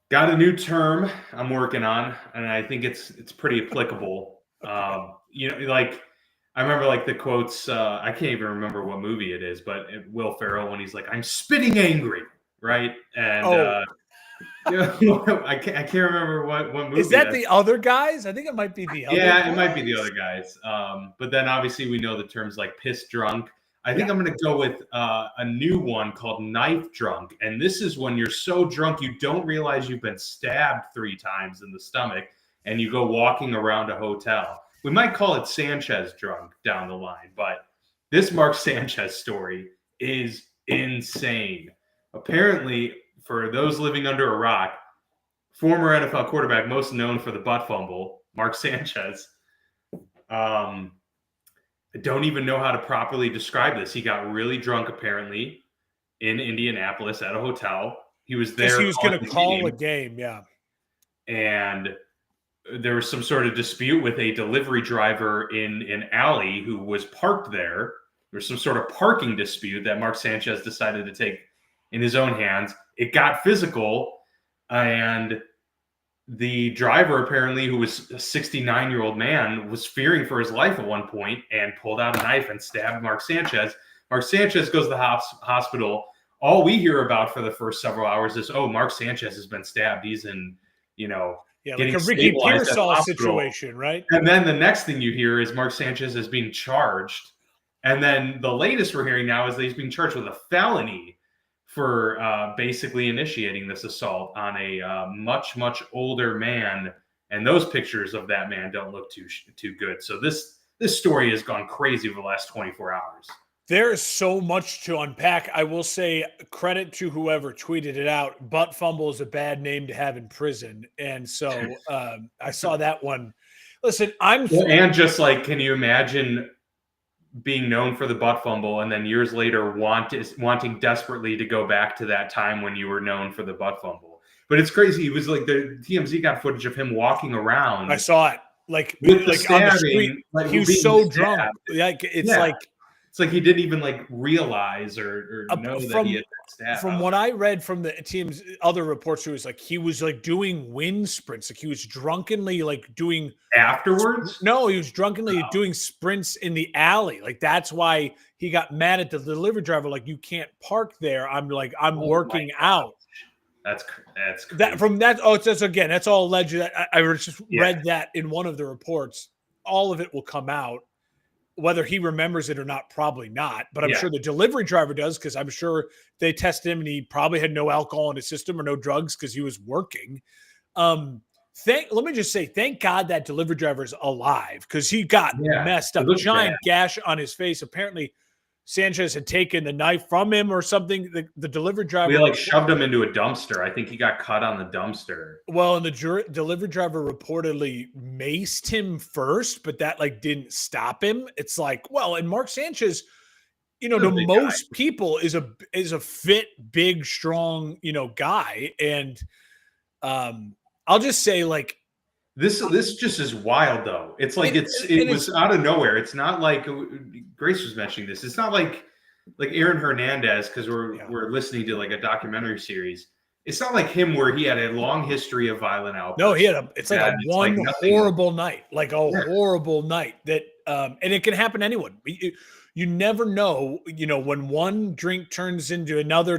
Got a new term I'm working on, and I think it's pretty applicable. Okay. Like I remember like the quotes. I can't even remember what movie it is, but Will Ferrell when he's like, "I'm spitting angry," right? And Oh, I can't remember what is movie that that's. the other guys? I think it might be the other Yeah, it might be the other guys. guys. But then obviously we know the terms like piss drunk. I think Yeah. I'm going to go with a new one called knife drunk. And this is when you're so drunk you don't realize you've been stabbed 3 times in the stomach and you go walking around a hotel. We might call it Sanchez drunk down the line, but this Mark Sanchez story is insane. Apparently, for those living under a rock, former NFL quarterback, most known for the butt fumble, Mark Sanchez. I don't even know how to properly describe this. He got really drunk, apparently, in Indianapolis at a hotel. He was Because there he was on going to the call a game, game. Yeah. and there was some sort of dispute with a delivery driver in an alley who was parked there. There was some sort of parking dispute that Mark Sanchez decided to take in his own hands. It got physical, and the driver, apparently, who was a 69-year-old man, was fearing for his life at one point and pulled out a knife and stabbed Mark Sanchez. Mark Sanchez goes to the hospital. All we hear about for the first several hours is, oh, Mark Sanchez has been stabbed. He's in, Yeah. Like getting a Ricky stabilized at the Pearsall hospital. situation, right? And then the next thing you hear is Mark Sanchez is being charged. And then the latest we're hearing now is that he's being charged with a felony for basically initiating this assault on a much, much older man. And those pictures of that man don't look too good. So this story has gone crazy over the last 24 hours. There is so much to unpack. I will say credit to whoever tweeted it out. Butt fumble is a bad name to have in prison. And so I saw that one. Listen, And just like, can you imagine being known for the butt fumble and then years later wanting desperately to go back to that time when you were known for the butt fumble? But it's crazy. He was like, the TMZ got footage of him walking around. I saw it like stabbing, on the street. like He was so stabbed. drunk. Like it's Yeah. like It's like he didn't even like realize or know that he had been stabbed. From what I read from the team's other reports, it was like he was like doing wind sprints. Like he was drunkenly like doing afterwards. No, he was drunkenly doing sprints in the alley. Like that's why he got mad at the delivery driver. Like you can't park there. I'm working out. That's crazy. That from that. Oh, it's again. That's all alleged. I just read that in one of the reports. All of it will come out. Whether he remembers it or not, probably not. But I'm sure the delivery driver does, because I'm sure they tested him and he probably had no alcohol in his system or no drugs because he was working. Let me just say, thank God that delivery driver is alive, because he got messed up. Giant gash on his face. Apparently, Sanchez had taken the knife from him or something. The delivery driver shoved him into a dumpster. I think he got cut on the dumpster. Well, and the delivery driver reportedly maced him first, but that like didn't stop him. It's like, well, and Mark Sanchez, to most people is a fit, big, strong, guy. And I'll just say, like, this just is wild, though. It's like it was out of nowhere. It's not like Grace was mentioning this. It's not like Aaron Hernandez, because we're listening to like a documentary series. It's not like him where he had a long history of violent outbursts. No, he had it's like a horrible night, like a horrible night that, and it can happen to anyone. You never know, when one drink turns into another,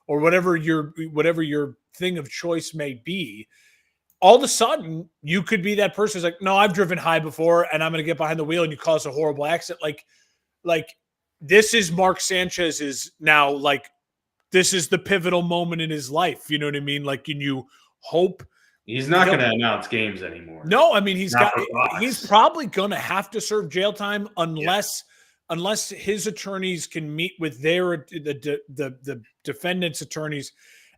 or whatever your thing of choice may be. All of a sudden, you could be that person who's like, no, I've driven high before and I'm going to get behind the wheel, and you cause a horrible accident. Like this is Mark Sanchez's now, like, this is the pivotal moment in his life. You know what I mean? Like, can you hope he's not going to announce games anymore? No, I mean, he's probably going to have to serve jail time unless his attorneys can meet with the defendant's attorneys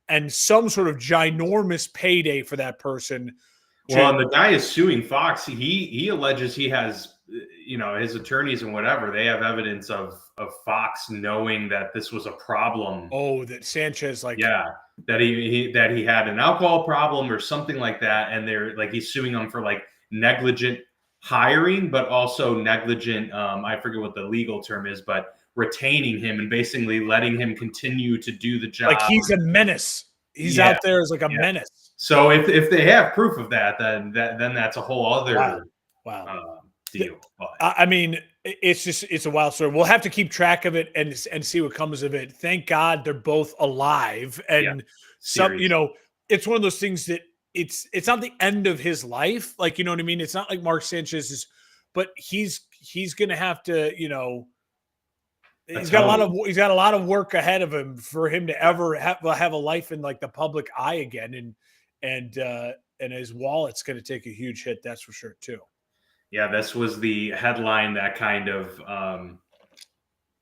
and some sort of ginormous payday for that person. Well, and the guy is suing Fox. He alleges he has, his attorneys and whatever, they have evidence of Fox knowing that this was a problem. Oh, that Sanchez, like, that he had an alcohol problem or something like that, and they're like, he's suing them for like negligent hiring, but also negligent. I forget what the legal term is, but retaining him and basically letting him continue to do the job. Like he's a menace. He's out there as like a yeah. menace. So if they have proof of that, then that's a whole other Wow. deal. But I mean, it's a wild story. We'll have to keep track of it and see what comes of it. Thank God they're both alive, and seriously. it's one of those things that it's not the end of his life. Like, you know what I mean? It's not like Mark Sanchez is, but he's going to have to, he's got a lot of work ahead of him for him to ever have a life in like the public eye again, and his wallet's going to take a huge hit. That's for sure too. Yeah, this was the headline that kind of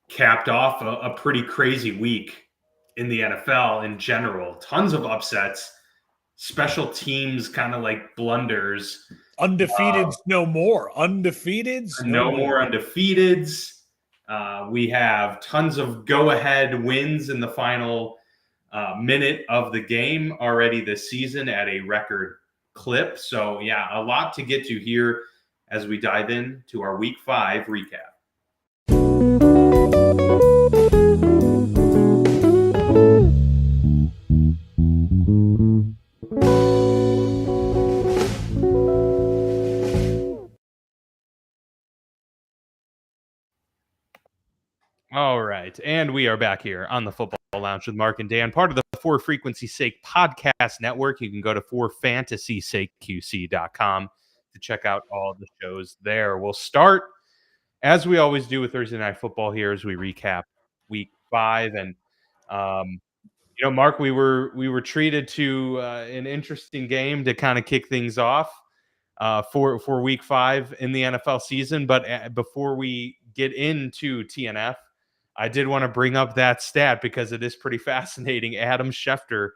capped off a pretty crazy week in the NFL in general. Tons of upsets, special teams kind of like blunders. Undefeateds no more. Undefeateds no more undefeateds. We have tons of go-ahead wins in the final minute of the game already this season at a record clip. So, yeah, a lot to get to here as we dive into our Week 5 recap. All right, and we are back here on the Football Lounge with Mark and Dan, part of the For Frequency Sake podcast network. You can go to forfantasysakeqc.com to check out all the shows there. We'll start, as we always do, with Thursday Night Football here as we recap Week 5. And Mark, we were treated to an interesting game to kind of kick things off for Week 5 in the NFL season. But before we get into TNF, I did want to bring up that stat because it is pretty fascinating. Adam Schefter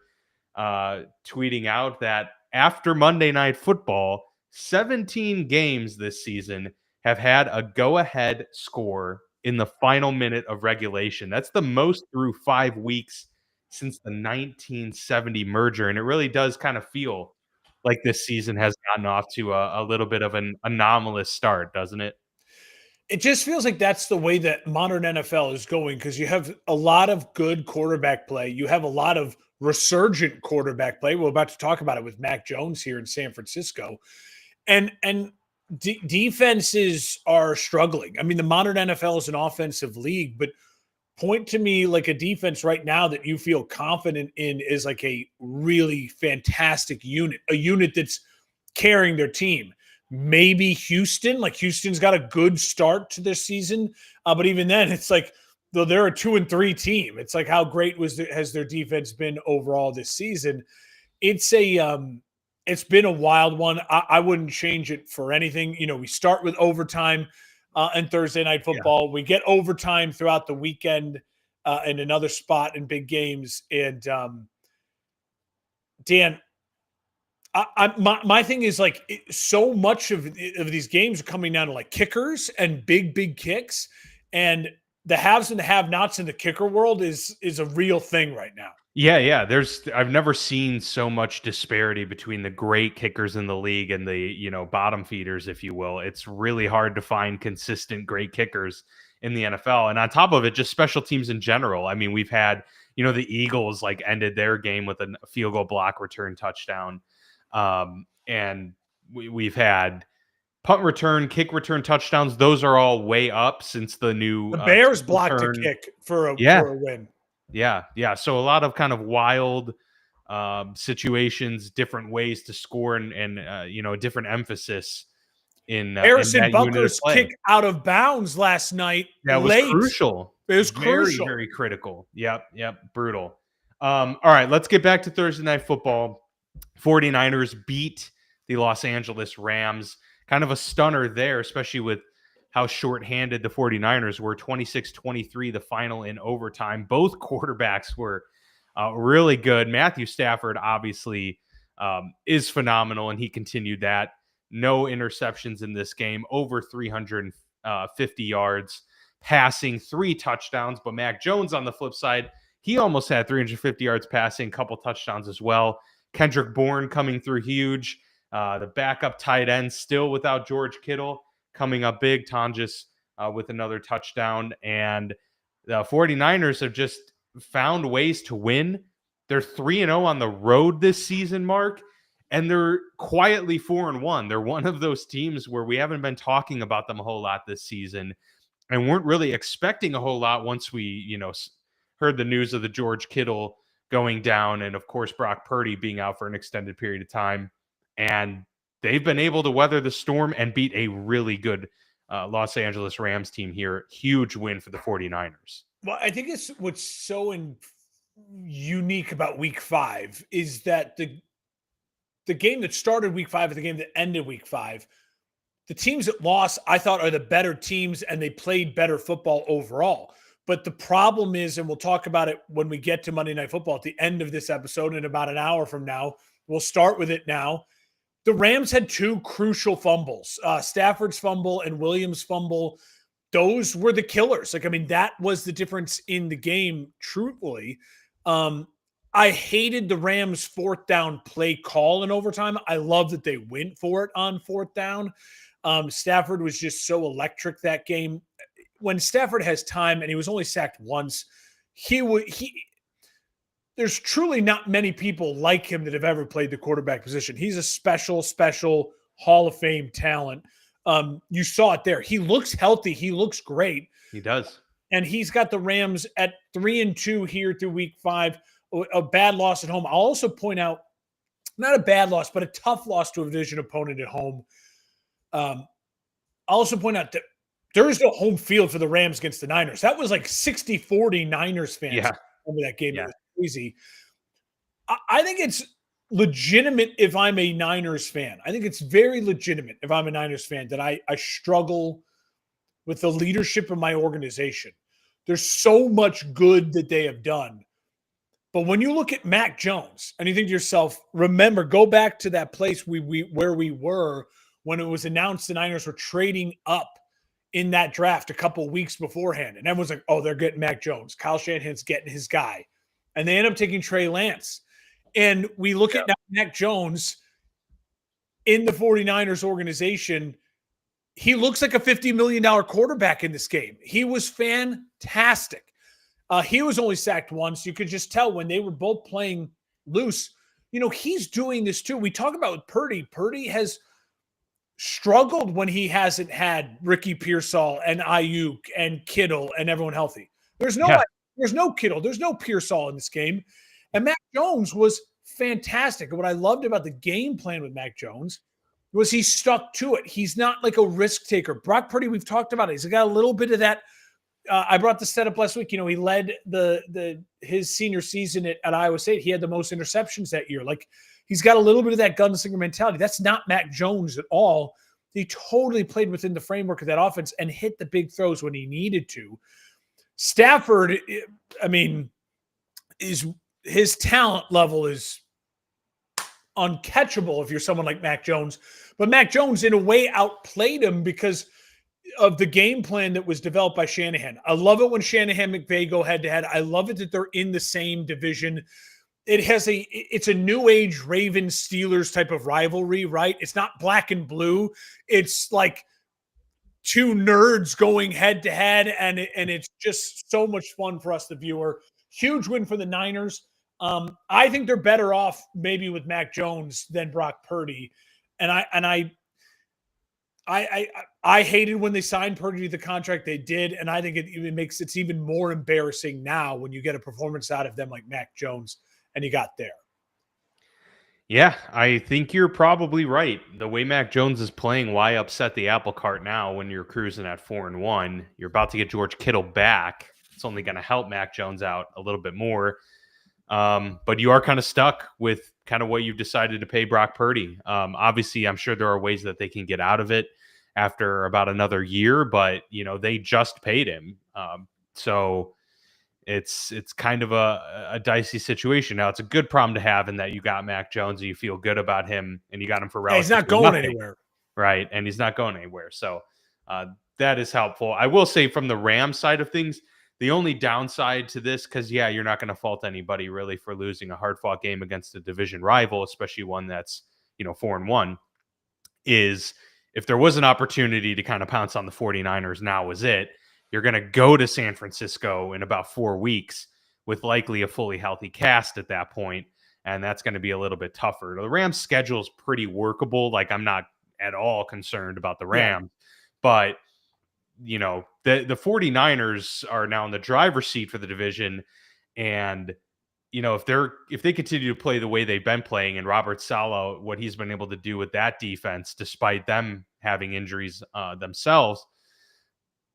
tweeting out that after Monday Night Football, 17 games this season have had a go-ahead score in the final minute of regulation. That's the most through 5 weeks since the 1970 merger. And it really does kind of feel like this season has gotten off to a little bit of an anomalous start, doesn't it? It just feels like that's the way that modern NFL is going, because you have a lot of good quarterback play. You have a lot of resurgent quarterback play. We're about to talk about it with Mac Jones here in San Francisco. And defenses are struggling. I mean, the modern NFL is an offensive league, but point to me like a defense right now that you feel confident in is like a really fantastic unit, a unit that's carrying their team. Maybe Houston, like Houston's got a good start to this season. But even then, it's like, though they're a 2-3 team, it's like, how great has their defense been overall this season? It's been a wild one. I wouldn't change it for anything. We start with overtime and Thursday Night Football. Yeah. We get overtime throughout the weekend in another spot in big games. And Dan, my thing is like so much of these games are coming down to like kickers and big kicks, and the haves and the have-nots in the kicker world is a real thing right now. Yeah. I've never seen so much disparity between the great kickers in the league and the, bottom feeders, if you will. It's really hard to find consistent great kickers in the NFL. And on top of it, just special teams in general. I mean, we've had, the Eagles like ended their game with a field goal block return touchdown. And we've had punt return, kick return touchdowns. Those are all way up since the new Bears blocked a kick for a win. Yeah. So a lot of kind of wild situations, different ways to score, and a different emphasis in Harrison Butker's kick out of bounds last night. That was crucial. It was very, crucial. Very critical. Yep. Brutal. All right, let's get back to Thursday Night Football. 49ers beat the Los Angeles Rams. Kind of a stunner there, especially with how shorthanded the 49ers were. 26-23, the final in overtime. Both quarterbacks were really good. Matthew Stafford obviously is phenomenal, and he continued that. No interceptions in this game, over 350 yards passing, 3 touchdowns. But Mac Jones on the flip side, he almost had 350 yards passing, couple touchdowns as well. Kendrick Bourne coming through huge. The backup tight end still without George Kittle coming up big. Tonjes with another touchdown. And the 49ers have just found ways to win They're 3-0 on the road this season, Mark, and they're quietly 4-1. They're one of those teams where we haven't been talking about them a whole lot this season and weren't really expecting a whole lot once we, heard the news of the George Kittle going down and, of course, Brock Purdy being out for an extended period of time. And they've been able to weather the storm and beat a really good Los Angeles Rams team here. Huge win for the 49ers. Well, I think it's what's so unique about week 5 is that the game that started week 5 and the game that ended week 5, the teams that lost, I thought, are the better teams and they played better football overall. But the problem is, and we'll talk about it when we get to Monday Night Football at the end of this episode in about an hour from now. We'll start with it now. The Rams had 2 crucial fumbles, Stafford's fumble and Williams' fumble. Those were the killers. That was the difference in the game, truthfully. I hated the Rams' 4th down play call in overtime. I love that they went for it on 4th down. Stafford was just so electric that game. When Stafford has time, and he was only sacked once, there's truly not many people like him that have ever played the quarterback position. He's a special Hall of Fame talent. You saw it there. He looks healthy. He looks great. He does. And he's got the Rams at 3-2 here through week 5, a bad loss at home. I'll also point out, not a bad loss, but a tough loss to a division opponent at home. I'll also point out that there is no home field for the Rams against the Niners. That was like 60-40 Niners fans. Yeah. Remember that game? Yeah. It was crazy. I think it's legitimate if I'm a Niners fan. I think it's very legitimate if I'm a Niners fan that I struggle with the leadership of my organization. There's so much good that they have done. But when you look at Mac Jones and you think to yourself, remember, go back to that place where we were when it was announced the Niners were trading up in that draft a couple of weeks beforehand. And everyone's like, oh, they're getting Mac Jones. Kyle Shanahan's getting his guy. And they end up taking Trey Lance. And we look at Mac Jones in the 49ers organization. He looks like a $50 million quarterback in this game. He was fantastic. He was only sacked once. You could just tell when they were both playing loose. He's doing this too. We talk about Purdy. Purdy has struggled when he hasn't had Ricky Pearsall and Ayuk and Kittle and everyone healthy. There's no Kittle. There's no Pearsall in this game. And Mac Jones was fantastic. And what I loved about the game plan with Mac Jones was he stuck to it. He's not like a risk taker. Brock Purdy, we've talked about it. He's got a little bit of that. I brought the setup last week. He led his senior season at Iowa State. He had the most interceptions that year. Like, he's got a little bit of that gunslinger mentality. That's not Mac Jones at all. He totally played within the framework of that offense and hit the big throws when he needed to. Stafford, his talent level is uncatchable if you're someone like Mac Jones. But Mac Jones, in a way, outplayed him because of the game plan that was developed by Shanahan. I love it when Shanahan and McVay go head-to-head. I love it that they're in the same division. It's a new age Ravens Steelers type of rivalry, right? It's not black and blue. It's like 2 nerds going head to head, and it's just so much fun for us, the viewer. Huge win for the Niners. I think they're better off maybe with Mac Jones than Brock Purdy, and I hated when they signed Purdy to the contract they did, and I think it makes it even more embarrassing now when you get a performance out of them like Mac Jones. And he got there. Yeah, I think you're probably right. The way Mac Jones is playing, why upset the apple cart now when you're cruising at 4-1? You're about to get George Kittle back. It's only going to help Mac Jones out a little bit more. But you are kind of stuck with kind of what you've decided to pay Brock Purdy. Obviously, I'm sure there are ways that they can get out of it after about another year, but they just paid him. So it's kind of a dicey situation. Now, it's a good problem to have in that you got Mac Jones and you feel good about him and you got him for relatively he's not going anywhere. Right, and he's not going anywhere. So that is helpful. I will say from the Rams side of things, the only downside to this, because, you're not going to fault anybody really for losing a hard-fought game against a division rival, especially one that's, 4-1, is if there was an opportunity to kind of pounce on the 49ers, now was it. You're going to go to San Francisco in about 4 weeks with likely a fully healthy cast at that point, and that's going to be a little bit tougher. The Rams' schedule is pretty workable. Like, I'm not at all concerned about the Rams, but you know, the 49ers are now in the driver's seat for the division, and you know, if they continue to play the way they've been playing, and Robert Saleh, what he's been able to do with that defense, despite them having injuries themselves,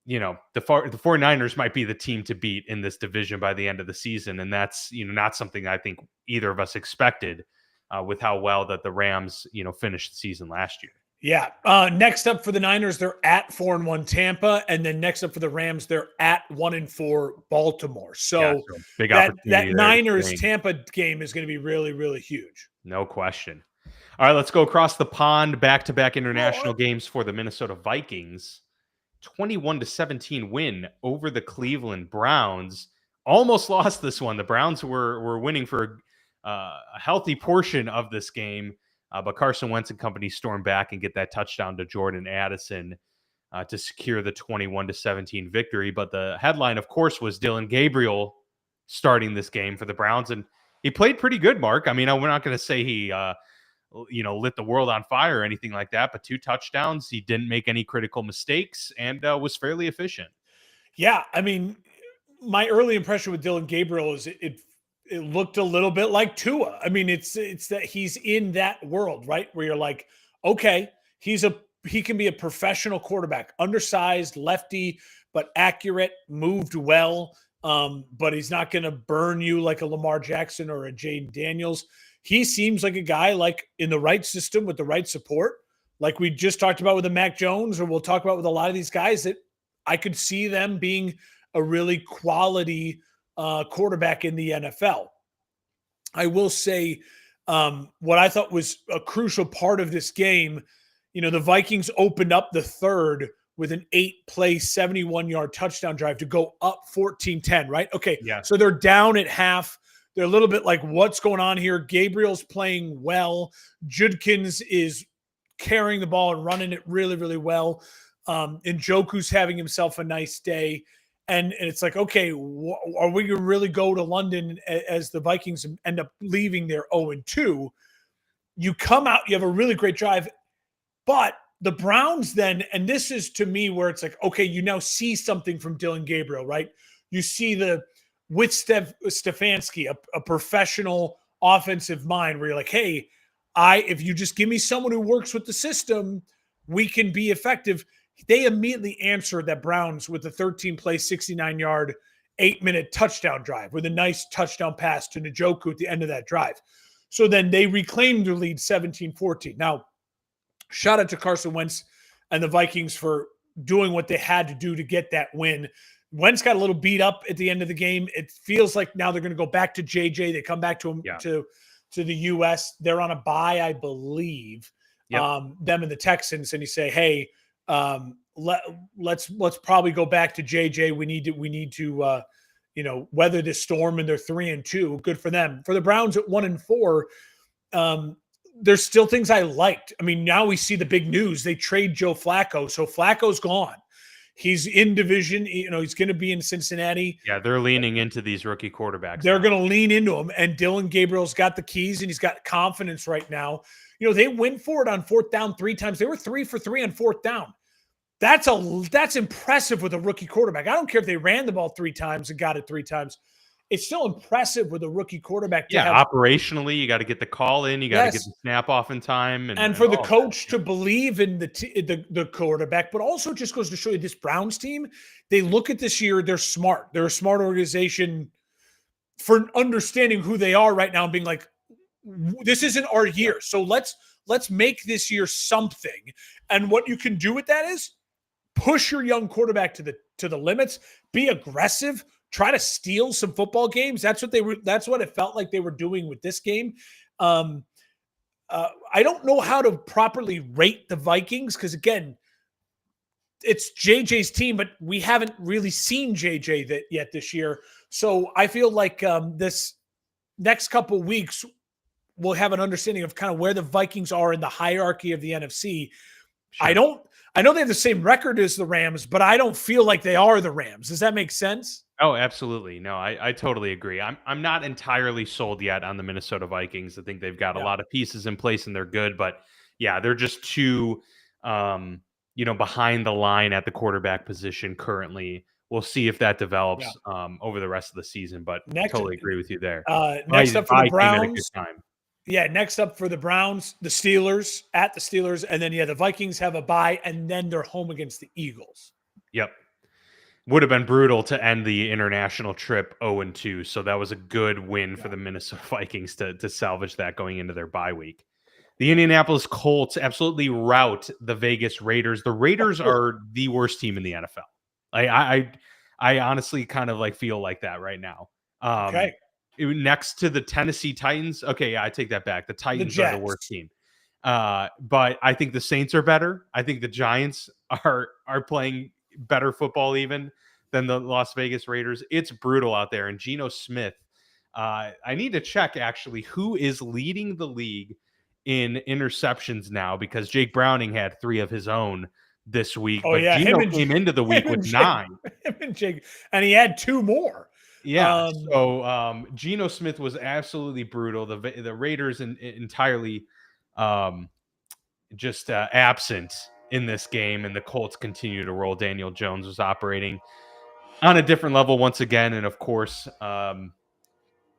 you know, the 49ers might be the team to beat in this division by the end of the season. And that's, you know, not something I think either of us expected with how well that the Rams, you know, finished the season last year. Yeah. Next up for the Niners, they're at 4-1 Tampa, and then next up for the Rams, they're at 1-4 Baltimore. So big that opportunity. Niners Tampa game is going to be really, really huge. No question. All right, let's go across the pond. Back-to-back international games for the Minnesota Vikings. 21-17 win over the Cleveland Browns. Almost lost this one. The Browns were winning for a healthy portion of this game. But Carson Wentz and company storm back and get that touchdown to Jordan Addison to secure the 21-17 victory. But the headline, of course, was Dylan Gabriel starting this game for the Browns. And he played pretty good, Mark. I mean, we're not going to say he, lit the world on fire or anything like that, but 2 touchdowns. He didn't make any critical mistakes and was fairly efficient. Yeah. I mean, my early impression with Dylan Gabriel is it looked a little bit like Tua. I mean, it's that he's in that world, right? Where you're like, okay, he can be a professional quarterback, undersized, lefty, but accurate, moved well. But he's not going to burn you like a Lamar Jackson or a Jaden Daniels. He seems like a guy like in the right system with the right support, like we just talked about with the Mac Jones, or we'll talk about with a lot of these guys, that I could see them being a really quality quarterback in the NFL. I will say what I thought was a crucial part of this game, the Vikings opened up the third with an 8-play, 71-yard touchdown drive to go up 14-10, right? Okay, yeah. So they're down at half. They're a little bit like, what's going on here? Gabriel's playing well. Judkins is carrying the ball and running it really, really well. And Njoku's having himself a nice day. And it's like, okay, are we going to really go to London as the Vikings end up leaving their 0-2? You come out, you have a really great drive, but the Browns then, and this is to me where it's like, okay, you now see something from Dylan Gabriel, right? You see with Stefanski, a professional offensive mind where you're like, hey, if you just give me someone who works with the system, we can be effective. They immediately answered that Browns with a 13-play, 69-yard, 8-minute touchdown drive with a nice touchdown pass to Njoku at the end of that drive. So then they reclaimed their lead 17-14. Now, shout out to Carson Wentz and the Vikings for doing what they had to do to get that win. Wentz got a little beat up at the end of the game. It feels like now they're going to go back to JJ. They come back to him to the U.S. They're on a bye, I believe, them and the Texans. And you say, hey, let's probably go back to JJ. We need to weather this storm, and they're 3-2. Good for them. For the Browns at 1-4, there's still things I liked. I mean, now we see the big news. They trade Joe Flacco. So Flacco's gone. He's in division. He's going to be in Cincinnati. Yeah, they're leaning into these rookie quarterbacks. They're going to lean into him. And Dylan Gabriel's got the keys, and he's got confidence right now. They went for it on 4th down 3 times. They were 3 for 3 on 4th down. That's impressive with a rookie quarterback. I don't care if they ran the ball 3 times and got it 3 times. It's still impressive with a rookie quarterback. Operationally, you got to get the call in. You got to get the snap off in time. And for the coach to believe in the quarterback, but also just goes to show you this Browns team, they look at this year, they're smart. They're a smart organization for understanding who they are right now and being like, this isn't our year. So let's make this year something. And what you can do with that is push your young quarterback to the limits, be aggressive, try to steal some football games. That's what it felt like they were doing with this game. I don't know how to properly rate the Vikings because, again, it's JJ's team, but we haven't really seen JJ yet this year. So I feel like this next couple weeks we'll have an understanding of kind of where the Vikings are in the hierarchy of the NFC. Sure. I know they have the same record as the Rams, but I don't feel like they are the Rams. Does that make sense? Oh, absolutely. No, I totally agree. I'm not entirely sold yet on the Minnesota Vikings. I think they've got a Yeah. lot of pieces in place and they're good, but yeah, they're just too behind the line at the quarterback position currently. We'll see if that Yeah. develops over the rest of the season, but Next, totally agree with you there. next up for the Bye came at a good Browns. time. Yeah, next up for the Browns, the Steelers at the Steelers, and then the Vikings have a bye, and then they're home against the Eagles. Yep. Would have been brutal to end the international trip 0-2. So that was a good win for Yeah. the Minnesota Vikings to salvage that going into their bye week. The Indianapolis Colts absolutely rout the Vegas Raiders. The Raiders are the worst team in the NFL. I honestly kind of like feel like that right now. Okay. Next to the Tennessee Titans. Okay, yeah, I take that back. The The Titans are the worst Jets. team. But I think the Saints are better. I think the Giants are playing better football even than the Las Vegas Raiders. It's brutal out there. And Geno Smith, I need to check actually who is leading the league in interceptions now, because Jake Browning had 3 of his own this week, Oh but yeah, him Geno and came into the him week with and Jake, 9. him and Jake, and he had 2 more. Yeah, so Geno Smith was absolutely brutal. The Raiders entirely just absent in this game, and the Colts continue to roll. Daniel Jones was operating on a different level once again, and of course,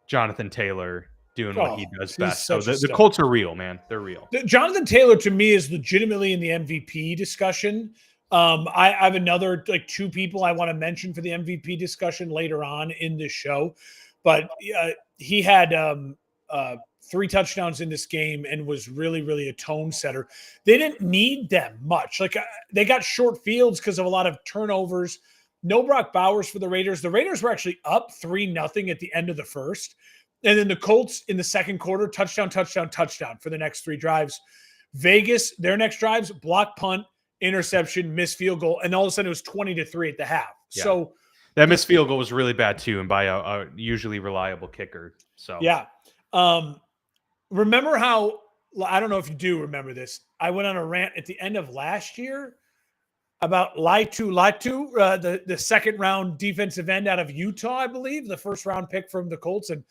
Jonathan Taylor doing what he Oh, does he's best. So such a the stud. Colts are real, man. They're real. Jonathan Taylor to me is legitimately in the MVP discussion. I have another like 2 people I want to mention for the MVP discussion later on in this show, but he had 3 touchdowns in this game and was really, really a tone setter. They didn't need them much. Like they got short fields because of a lot of turnovers. No Brock Bowers for the Raiders. The Raiders were actually up 3-0 at the end of the first. And then the Colts in the second quarter, touchdown, touchdown, touchdown for the next 3 drives. Vegas, their next drives, block punt, interception, missed field goal, and all of a sudden it was 20-3 at the half. Yeah. So that missed field goal was really bad too, and by a usually reliable kicker. So yeah. Remember how, I don't know if you do remember this, I went on a rant at the end of last year about Laitu, the second round defensive end out of Utah, I believe, the first round pick from the Colts. And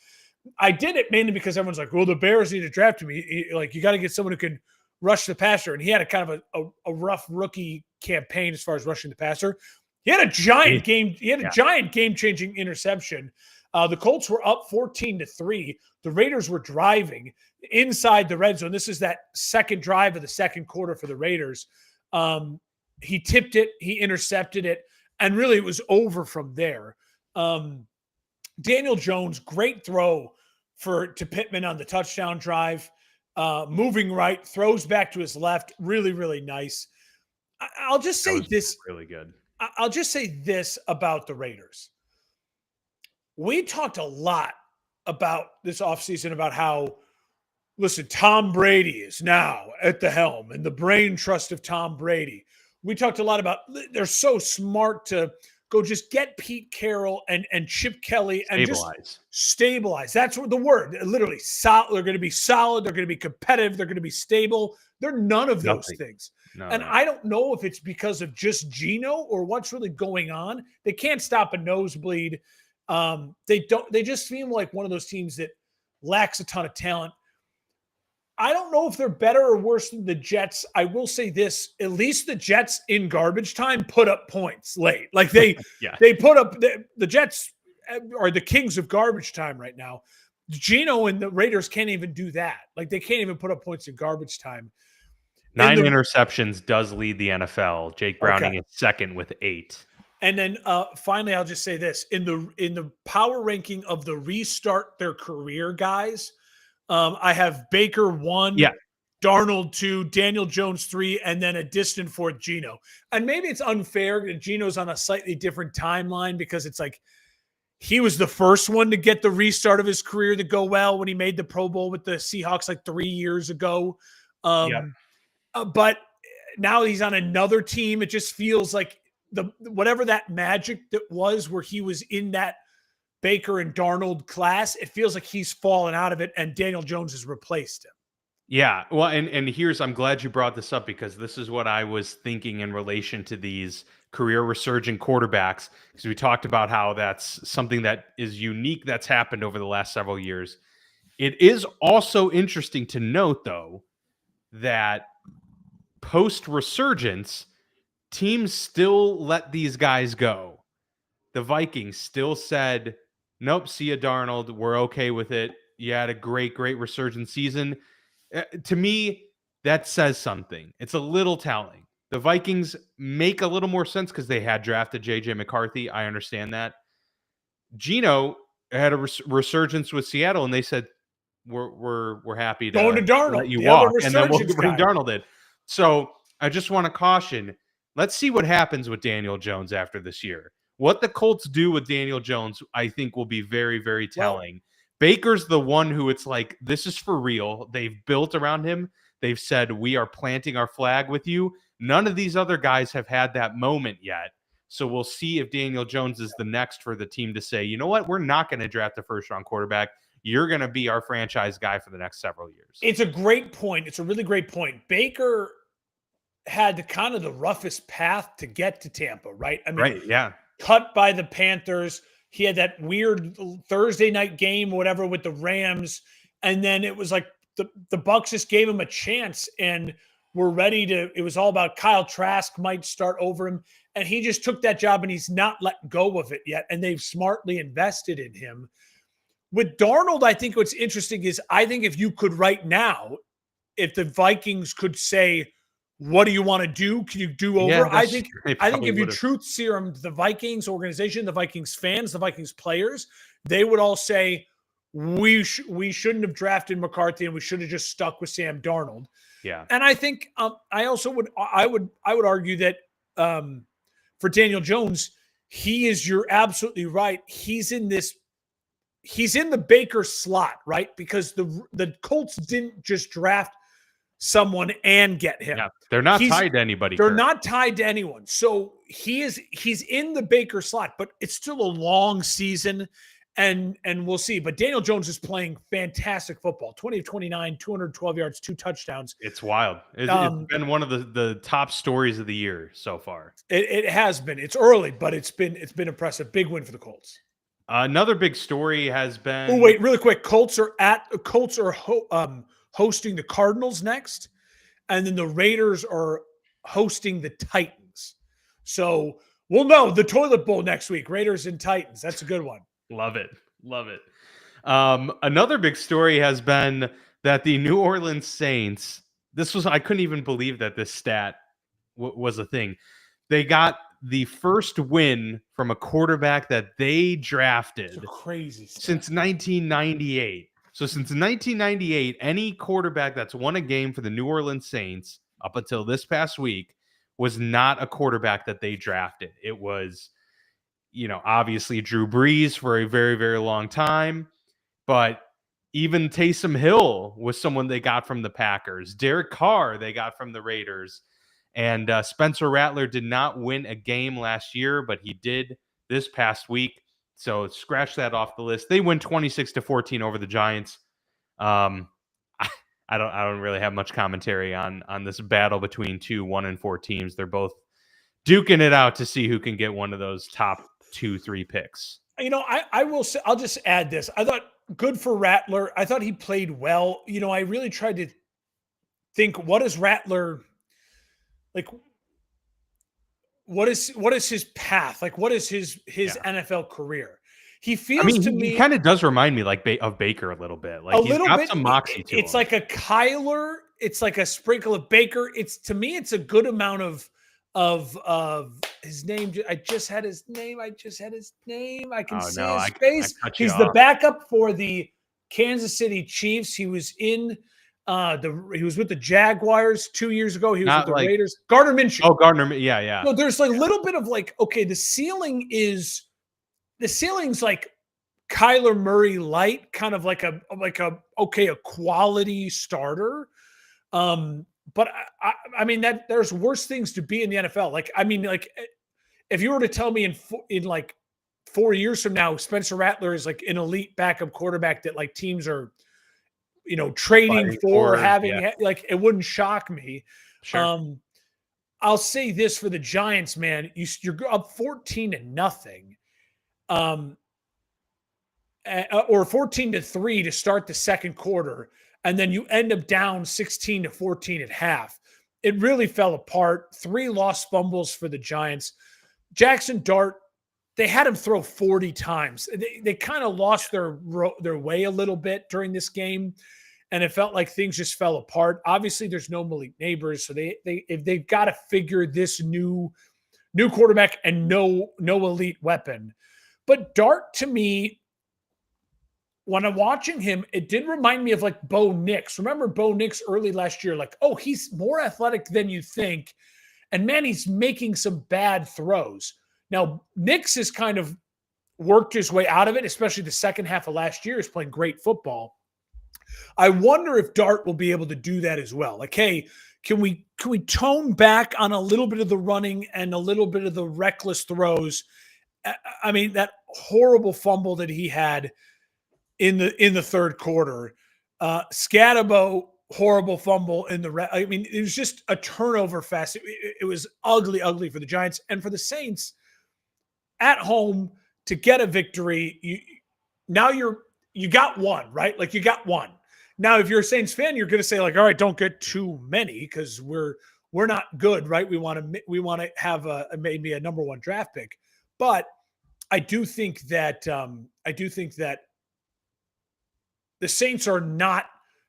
I did it mainly because everyone's like, well, the Bears need to draft him. Like, you got to get someone who can rush the passer. And he had a kind of a rough rookie campaign as far as rushing the passer. He had a giant game. He had a giant game-changing interception. The Colts were up 14-3. The Raiders were driving inside the red zone. This is that second drive of the second quarter for the Raiders. He tipped it. He intercepted it. And really, it was over from there. Daniel Jones, great throw to Pittman on the touchdown drive. Moving right, throws back to his left. Really, really nice. I'll just say this. Really good. I'll just say this about the Raiders. We talked a lot about this offseason about how, listen, Tom Brady is now at the helm and the brain trust of Tom Brady. We talked a lot about they're so smart to go just get Pete Carroll and Chip Kelly and just stabilize. That's what the word, literally. Solid. They're going to be solid. They're going to be competitive. They're going to be stable. They're none of those things. No. I don't know if it's because of just Geno or what's really going on. They can't stop a nosebleed. They just seem like one of those teams that lacks a ton of talent. I don't know if they're better or worse than the Jets. I will say this, at least the Jets in garbage time put up points late. Like they put up, the Jets are the kings of garbage time right now. Geno and the Raiders can't even do that. Like they can't even put up points in garbage time. 9 interceptions does lead the NFL. Jake Browning is second with 8. And then finally, I'll just say this. In the power ranking of the restart their career guys, I have Baker 1, Darnold 2, Daniel Jones 3, and then a distant fourth, Geno. And maybe it's unfair that Geno's on a slightly different timeline because it's like he was the first one to get the restart of his career to go well when he made the Pro Bowl with the Seahawks like 3 years ago. But now he's on another team. It just feels like whatever that magic that was where he was in that Baker and Darnold class, it feels like he's fallen out of it and Daniel Jones has replaced him. Yeah. Well, and I'm glad you brought this up because this is what I was thinking in relation to these career resurgent quarterbacks, because we talked about how that's something that is unique that's happened over the last several years. It is also interesting to note, though, that post-resurgence, teams still let these guys go. The Vikings still said, nope, see ya, Darnold. We're okay with it. You had a great resurgent season. To me, that says something. It's a little telling. The Vikings make a little more sense because they had drafted J.J. McCarthy. I understand that. Geno had a resurgence with Seattle, and they said, we're happy to going to Darnold, let you the other walk, and then we'll bring guy. Darnold in. So I just want to caution, let's see what happens with Daniel Jones after this year. What the Colts do with Daniel Jones, I think, will be very, very telling. Well, Baker's the one who it's like, this is for real. They've built around him. They've said, we are planting our flag with you. None of these other guys have had that moment yet. So we'll see if Daniel Jones is the next for the team to say, you know what, we're not going to draft a first-round quarterback. You're going to be our franchise guy for the next several years. It's a great point. It's a really great point. Baker had the roughest path to get to Tampa, right? I mean, right, yeah. Cut by the Panthers. He had that weird Thursday night game, whatever, with the Rams. And then it was like the Bucs just gave him a chance and were ready to – it was all about Kyle Trask might start over him. And he just took that job and he's not let go of it yet. And they've smartly invested in him. With Darnold, I think what's interesting is I think if you could right now, if the Vikings could say, what do you want to do? Can you do over? Yeah, I think if you truth serum the Vikings organization, the Vikings fans, the Vikings players, they would all say, we shouldn't have drafted McCarthy and we should have just stuck with Sam Darnold. Yeah. And I think I would argue that for Daniel Jones, you're absolutely right. He's in the Baker slot, right? Because the Colts didn't just draft someone and get him. Yeah, they're not tied to anybody. They're not tied to anyone. So he's in the Baker slot, but it's still a long season and we'll see. But Daniel Jones is playing fantastic football. 20 of 29, 212 yards, 2 touchdowns. It's wild. It's been one of the top stories of the year so far. It has been. It's early, but it's been impressive. Big win for the Colts. Another big story has been. Oh, wait, really quick. Colts are hosting the Cardinals next, and then the Raiders are hosting the Titans. So we'll know the toilet bowl next week. Raiders and Titans. That's a good one. Love it. Another big story has been that the New Orleans Saints. I couldn't even believe that this stat was a thing. They got the first win from a quarterback that they drafted crazy since 1998. So since 1998, any quarterback that's won a game for the New Orleans Saints up until this past week was not a quarterback that they drafted. It was, obviously Drew Brees for a very, very long time, but even Taysom Hill was someone they got from the Packers. Derek Carr they got from the Raiders. And Spencer Rattler did not win a game last year, but he did this past week. So scratch that off the list. They win 26-14 over the Giants. I don't really have much commentary on this battle between 1-4 teams. They're both duking it out to see who can get one of those top 2-3 picks. I will say, I'll just add this. I thought good for Rattler. I thought he played well. I really tried to think, what is Rattler like? What is his path? Like, what is his NFL career? He feels to me, he kind of does remind me of Baker a little bit. Like he's got some moxie to him. It's like a Kyler. It's like a sprinkle of Baker. To me, it's a good amount of his name. I just had his name. I can see his face. He's the backup for the Kansas City Chiefs. He was in he was with the Jaguars 2 years ago. He was with the Raiders. Gardner Minshew. Oh, Gardner. Yeah. So there's like a little bit of like, okay, the ceiling's like Kyler Murray light, kind of like a quality starter. But I mean that there's worse things to be in the NFL. Like, I mean, like if you were to tell me in like 4 years from now, Spencer Rattler is like an elite backup quarterback that like teams are, trading for having, like, it wouldn't shock me. Sure. I'll say this for the Giants, man. You're up 14-0, or 14-3 to start the second quarter, and then you end up down 16-14 at half. It really fell apart. 3 lost fumbles for the Giants. Jackson Dart, they had him throw 40 times. They kind of lost their way a little bit during this game, and it felt like things just fell apart. Obviously, there's no Malik Neighbors, so they've got to figure this new quarterback and no elite weapon. But Dart, to me, when I'm watching him, it did remind me of like Bo Nix. Remember Bo Nix early last year? Like, oh, he's more athletic than you think. And man, he's making some bad throws. Now, Nix has kind of worked his way out of it, especially the second half of last year. He's playing great football. I wonder if Dart will be able to do that as well. Like, hey, can we tone back on a little bit of the running and a little bit of the reckless throws? I mean, that horrible fumble that he had in the third quarter, Scatabo, horrible fumble in the I mean, it was just a turnover fest. It was ugly for the Giants and for the Saints at home to get a victory. You got one, right? Like you got one. Now, if you're a Saints fan, you're going to say like, all right, don't get too many because we're not good, right? We want to have maybe a number 1 draft pick, but I do think that the Saints are not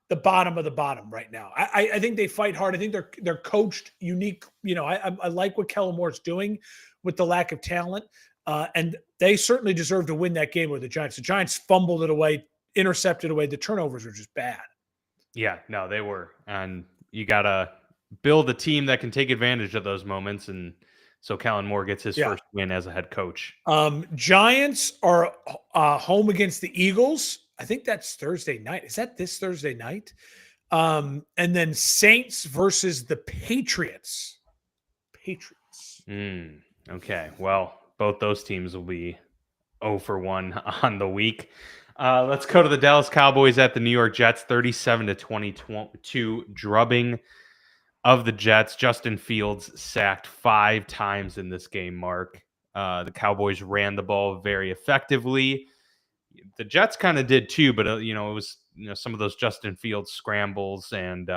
the bottom of the bottom right now. I think they fight hard. I think they're coached unique. You know, I like what Kellen Moore's doing with the lack of talent, and they certainly deserve to win that game with the Giants. The Giants fumbled it away, intercepted away. The turnovers were just bad. Yeah, no, they were. And you got to build a team that can take advantage of those moments. And so Kellen Moore gets his first win as a head coach. Giants are home against the Eagles. I think that's Thursday night. Is that this Thursday night? And then Saints versus the Patriots. Okay. Well, both those teams will be 0-1 on the week. Let's go to the Dallas Cowboys at the New York Jets, 37-22 drubbing of the Jets. Justin Fields sacked 5 times in this game, Mark. The Cowboys ran the ball very effectively. The Jets kind of did too, but it was some of those Justin Fields scrambles and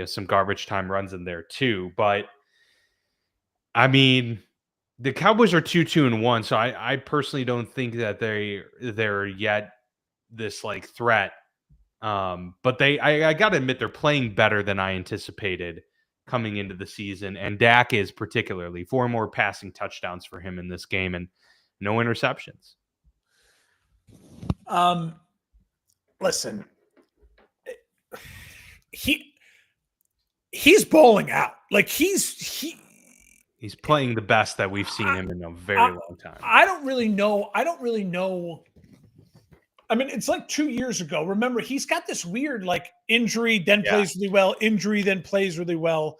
some garbage time runs in there too. But I mean, the Cowboys are 2-1, so I personally don't think that they're yet this like threat. But I got to admit they're playing better than I anticipated coming into the season, and Dak is particularly 4 more passing touchdowns for him in this game and no interceptions. Listen, he's balling out. Like he's playing the best that we've seen him in a very long time. I don't really know. I mean, it's like 2 years ago. Remember, he's got this weird like injury, then plays really well, injury, then plays really well.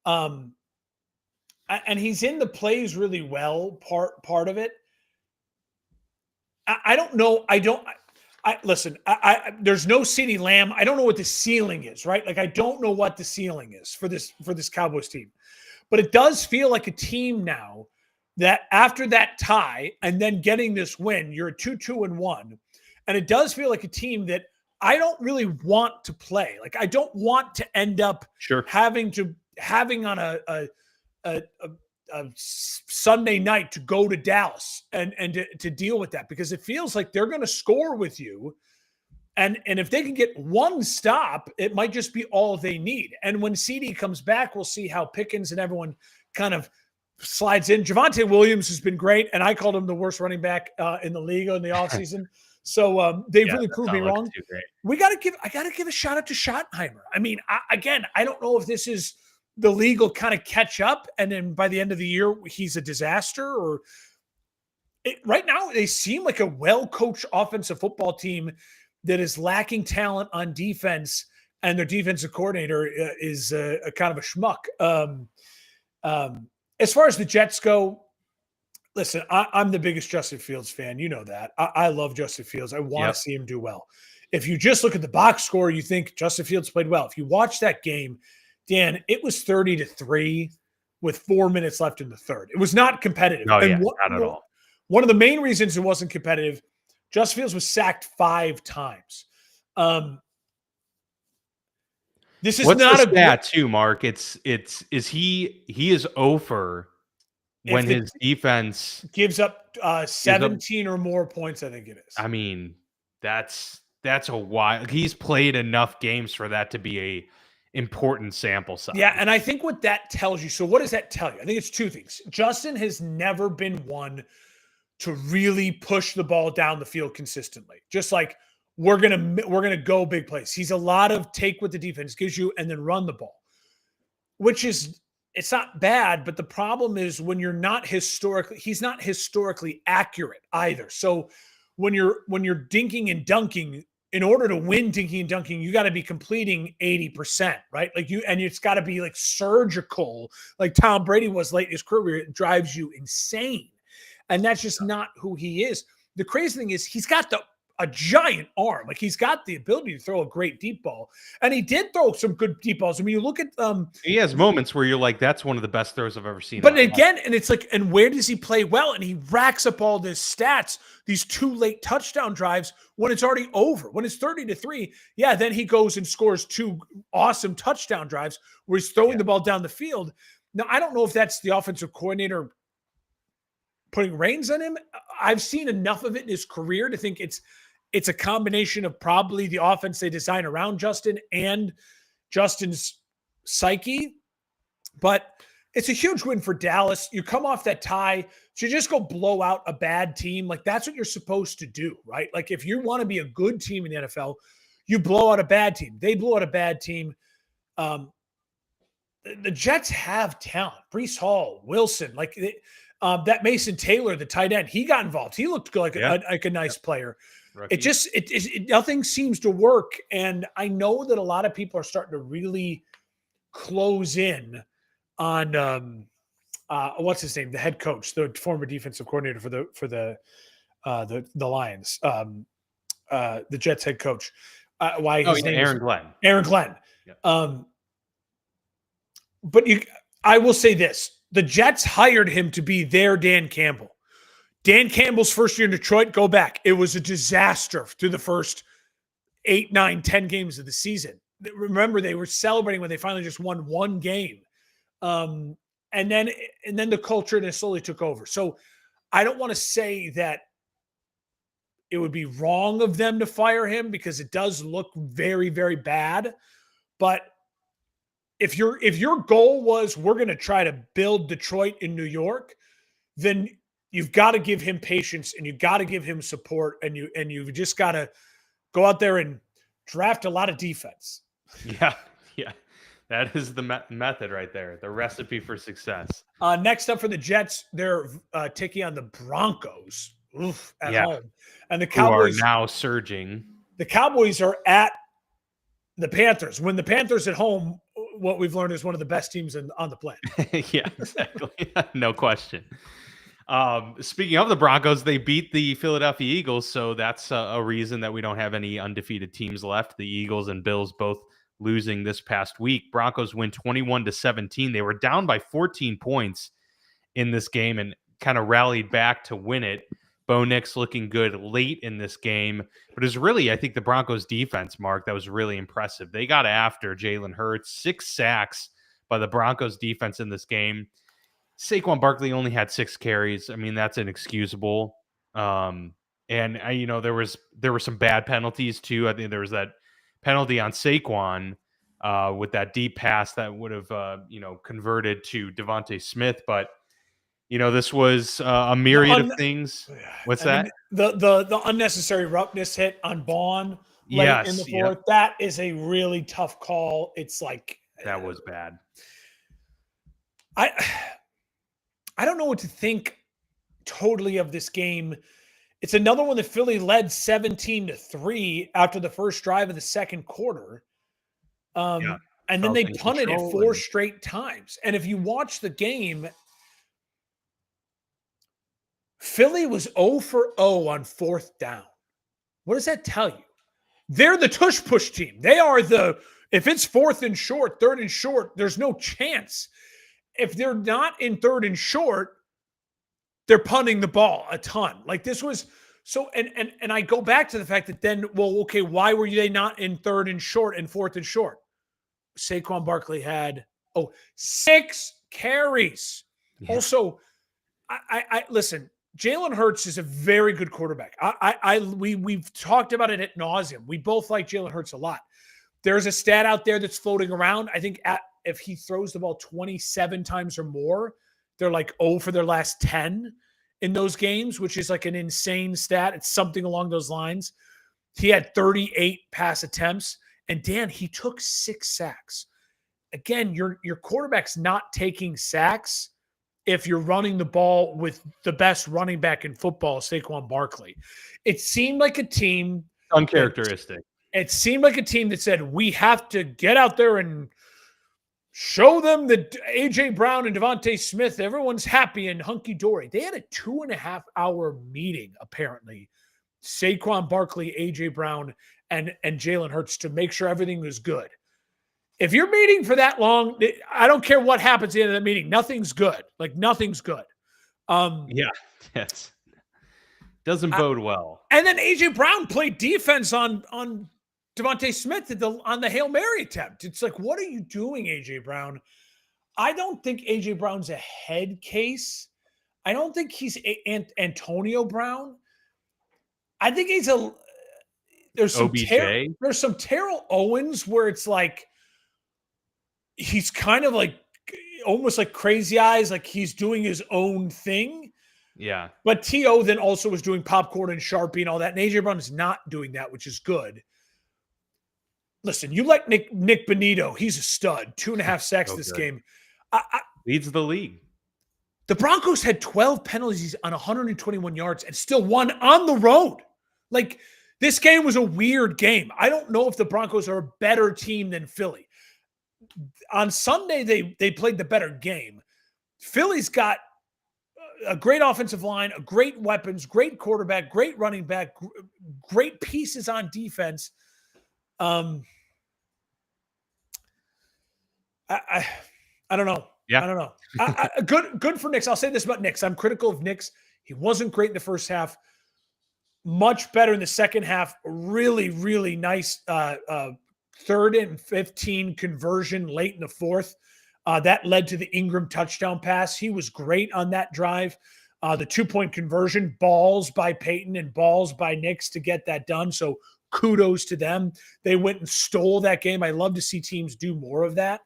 And he's in the plays really well part of it. I don't know. Listen, there's no CeeDee Lamb. I don't know what the ceiling is, right? Like, I don't know what the ceiling is for this Cowboys team. But it does feel like a team now that after that tie and then getting this win, you're 2-1. And it does feel like a team that I don't really want to play. Like, I don't want to end up having on a Sunday night to go to Dallas and to deal with that, because it feels like they're going to score with you. And if they can get one stop, it might just be all they need. And when CeeDee comes back, we'll see how Pickens and everyone kind of slides in. Javonte Williams has been great, and I called him the worst running back in the league in the offseason. So they've really proved me wrong. I got to give a shout out to Schottenheimer. I mean, I don't know if this is the league will kind of catch up, and then by the end of the year, he's a disaster. Or right now, they seem like a well-coached offensive football team that is lacking talent on defense, and their defensive coordinator is a kind of a schmuck. As far as the Jets go, listen, I'm the biggest Justin Fields fan. You know that. I love Justin Fields. I want to see him do well. If you just look at the box score, you think Justin Fields played well. If you watch that game, Dan, it was 30-3. with 4 minutes left in the third. It was not competitive. Oh, and yeah, not at all. One of the main reasons it wasn't competitive, Justin Fields was sacked 5 times. This is What's not the a stat too, Mark? He is over when his defense gives up 17 or more points, I think it is. I mean, that's a wild. He's played enough games for that to be a important sample size. Yeah, and I think what that tells you. So what does that tell you? I think it's 2 things. Justin has never been one to really push the ball down the field consistently. Just like we're gonna go big plays. He's a lot of take what the defense gives you and then run the ball, which is it's not bad. But the problem is when he's not historically accurate either. So when you're dinking and dunking, in order to win dinking and dunking, you got to be completing 80%, right? And it's got to be like surgical, like Tom Brady was late in his career. It drives you insane. And that's just not who he is. The crazy thing is he's got a giant arm. Like he's got the ability to throw a great deep ball. And he did throw some good deep balls. I mean, you look at he has moments where you're like, that's one of the best throws I've ever seen. But again, and it's like, and where does he play well? And he racks up all these stats, these 2 late touchdown drives when it's already over. When it's 30-3, yeah, then he goes and scores 2 awesome touchdown drives where he's throwing the ball down the field. Now, I don't know if that's the offensive coordinator putting reins on him. I've seen enough of it in his career to think it's a combination of probably the offense they design around Justin and Justin's psyche. But it's a huge win for Dallas. You come off that tie, so you just go blow out a bad team. Like that's what you're supposed to do, right? Like if you want to be a good team in the NFL, you blow out a bad team. They blew out a bad team. The Jets have talent. Breece Hall, Wilson, that Mason Taylor, the tight end, he got involved. He looked like a nice player. Rookie. It nothing seems to work. And I know that a lot of people are starting to really close in on what's his name, the head coach, the former defensive coordinator for the Lions, the Jets head coach. His name Aaron Glenn. Aaron Glenn. Yeah. But I will say this: the Jets hired him to be their Dan Campbell. Dan Campbell's first year in Detroit, go back. It was a disaster through the first 8, 9, 10 games of the season. Remember, they were celebrating when they finally just won 1 game. And then the culture just slowly took over. So I don't want to say that it would be wrong of them to fire him because it does look very, very bad. But if your goal was we're going to try to build Detroit in New York, then you've got to give him patience and you've got to give him support and you've just got to go out there and draft a lot of defense. Yeah. That is the method right there. The recipe for success. Next up for the Jets, they're taking on the Broncos at home. And the Cowboys are now surging. The Cowboys are at the Panthers. When the Panthers at home, what we've learned is one of the best teams on the planet. Yeah, exactly. No question. Speaking of the Broncos, they beat the Philadelphia Eagles, so that's a reason that we don't have any undefeated teams left. The Eagles and Bills both losing this past week. Broncos win 21-17. They were down by 14 points in this game and kind of rallied back to win it. Bo Nix looking good late in this game, but it was really, I think, the Broncos defense, Mark, that was really impressive. They got after Jalen Hurts, 6 sacks by the Broncos defense in this game. Saquon Barkley only had 6 carries. I mean, that's inexcusable. And there were some bad penalties too. I think there was that penalty on Saquon with that deep pass that would have converted to Devontae Smith, but this was a myriad of things. What's that? The unnecessary roughness hit on Bond late in the fourth. Yep. That is a really tough call. It's like that was bad. I don't know what to think totally of this game. It's another one that Philly led 17-3 after the first drive of the second quarter. And then they punted it 4 straight times. And if you watch the game, Philly was 0 for 0 on 4th down. What does that tell you? They're the tush-push team. They are if it's 4th and short, 3rd and short, there's no chance. if they're not in third and short, they're punting the ball a ton. Like this was so, and I go back to the fact that then, well, okay, why were they not in third and short and fourth and short? Saquon Barkley had 6 carries. Yeah. Also, I listen. Jalen Hurts is a very good quarterback. We've talked about it ad nauseum. We both like Jalen Hurts a lot. There's a stat out there that's floating around. I think if he throws the ball 27 times or more, they're like 0 for their last 10 in those games, which is like an insane stat. It's something along those lines. He had 38 pass attempts, and Dan, he took 6 sacks. Again, your quarterback's not taking sacks if you're running the ball with the best running back in football, Saquon Barkley. It seemed like a team uncharacteristic. It seemed like a team that said, we have to get out there and show them that A.J. Brown and Devontae Smith, everyone's happy and hunky-dory. They had a 2.5-hour meeting, apparently, Saquon Barkley, A.J. Brown, and Jalen Hurts to make sure everything was good. If you're meeting for that long, I don't care what happens at the end of the meeting. Nothing's good. Like, nothing's good. Yes. Doesn't bode well. And then A.J. Brown played defense on Devontae Smith on the Hail Mary attempt. It's like, what are you doing, A.J. Brown? I don't think A.J. Brown's a head case. I don't think he's Antonio Brown. I think he's there's some Terrell Owens where it's like he's kind of like almost like crazy eyes, like he's doing his own thing. Yeah. But T.O. then also was doing popcorn and Sharpie and all that. And A.J. Brown is not doing that, which is good. Listen, you like Nick Benito. He's a stud. 2.5 sacks this game. Leads the league. The Broncos had 12 penalties on 121 yards and still won on the road. Like, this game was a weird game. I don't know if the Broncos are a better team than Philly. On Sunday, they played the better game. Philly's got a great offensive line, a great weapons, great quarterback, great running back, great pieces on defense. I don't know. Yeah. I don't know. Good for Knicks. I'll say this about Knicks. I'm critical of Knicks. He wasn't great in the first half. Much better in the second half. Really, really nice 3rd and 15 conversion late in the fourth. That led to the Ingram touchdown pass. He was great on that drive. The 2-point conversion, balls by Peyton and balls by Knicks to get that done. So kudos to them. They went and stole that game. I love to see teams do more of that.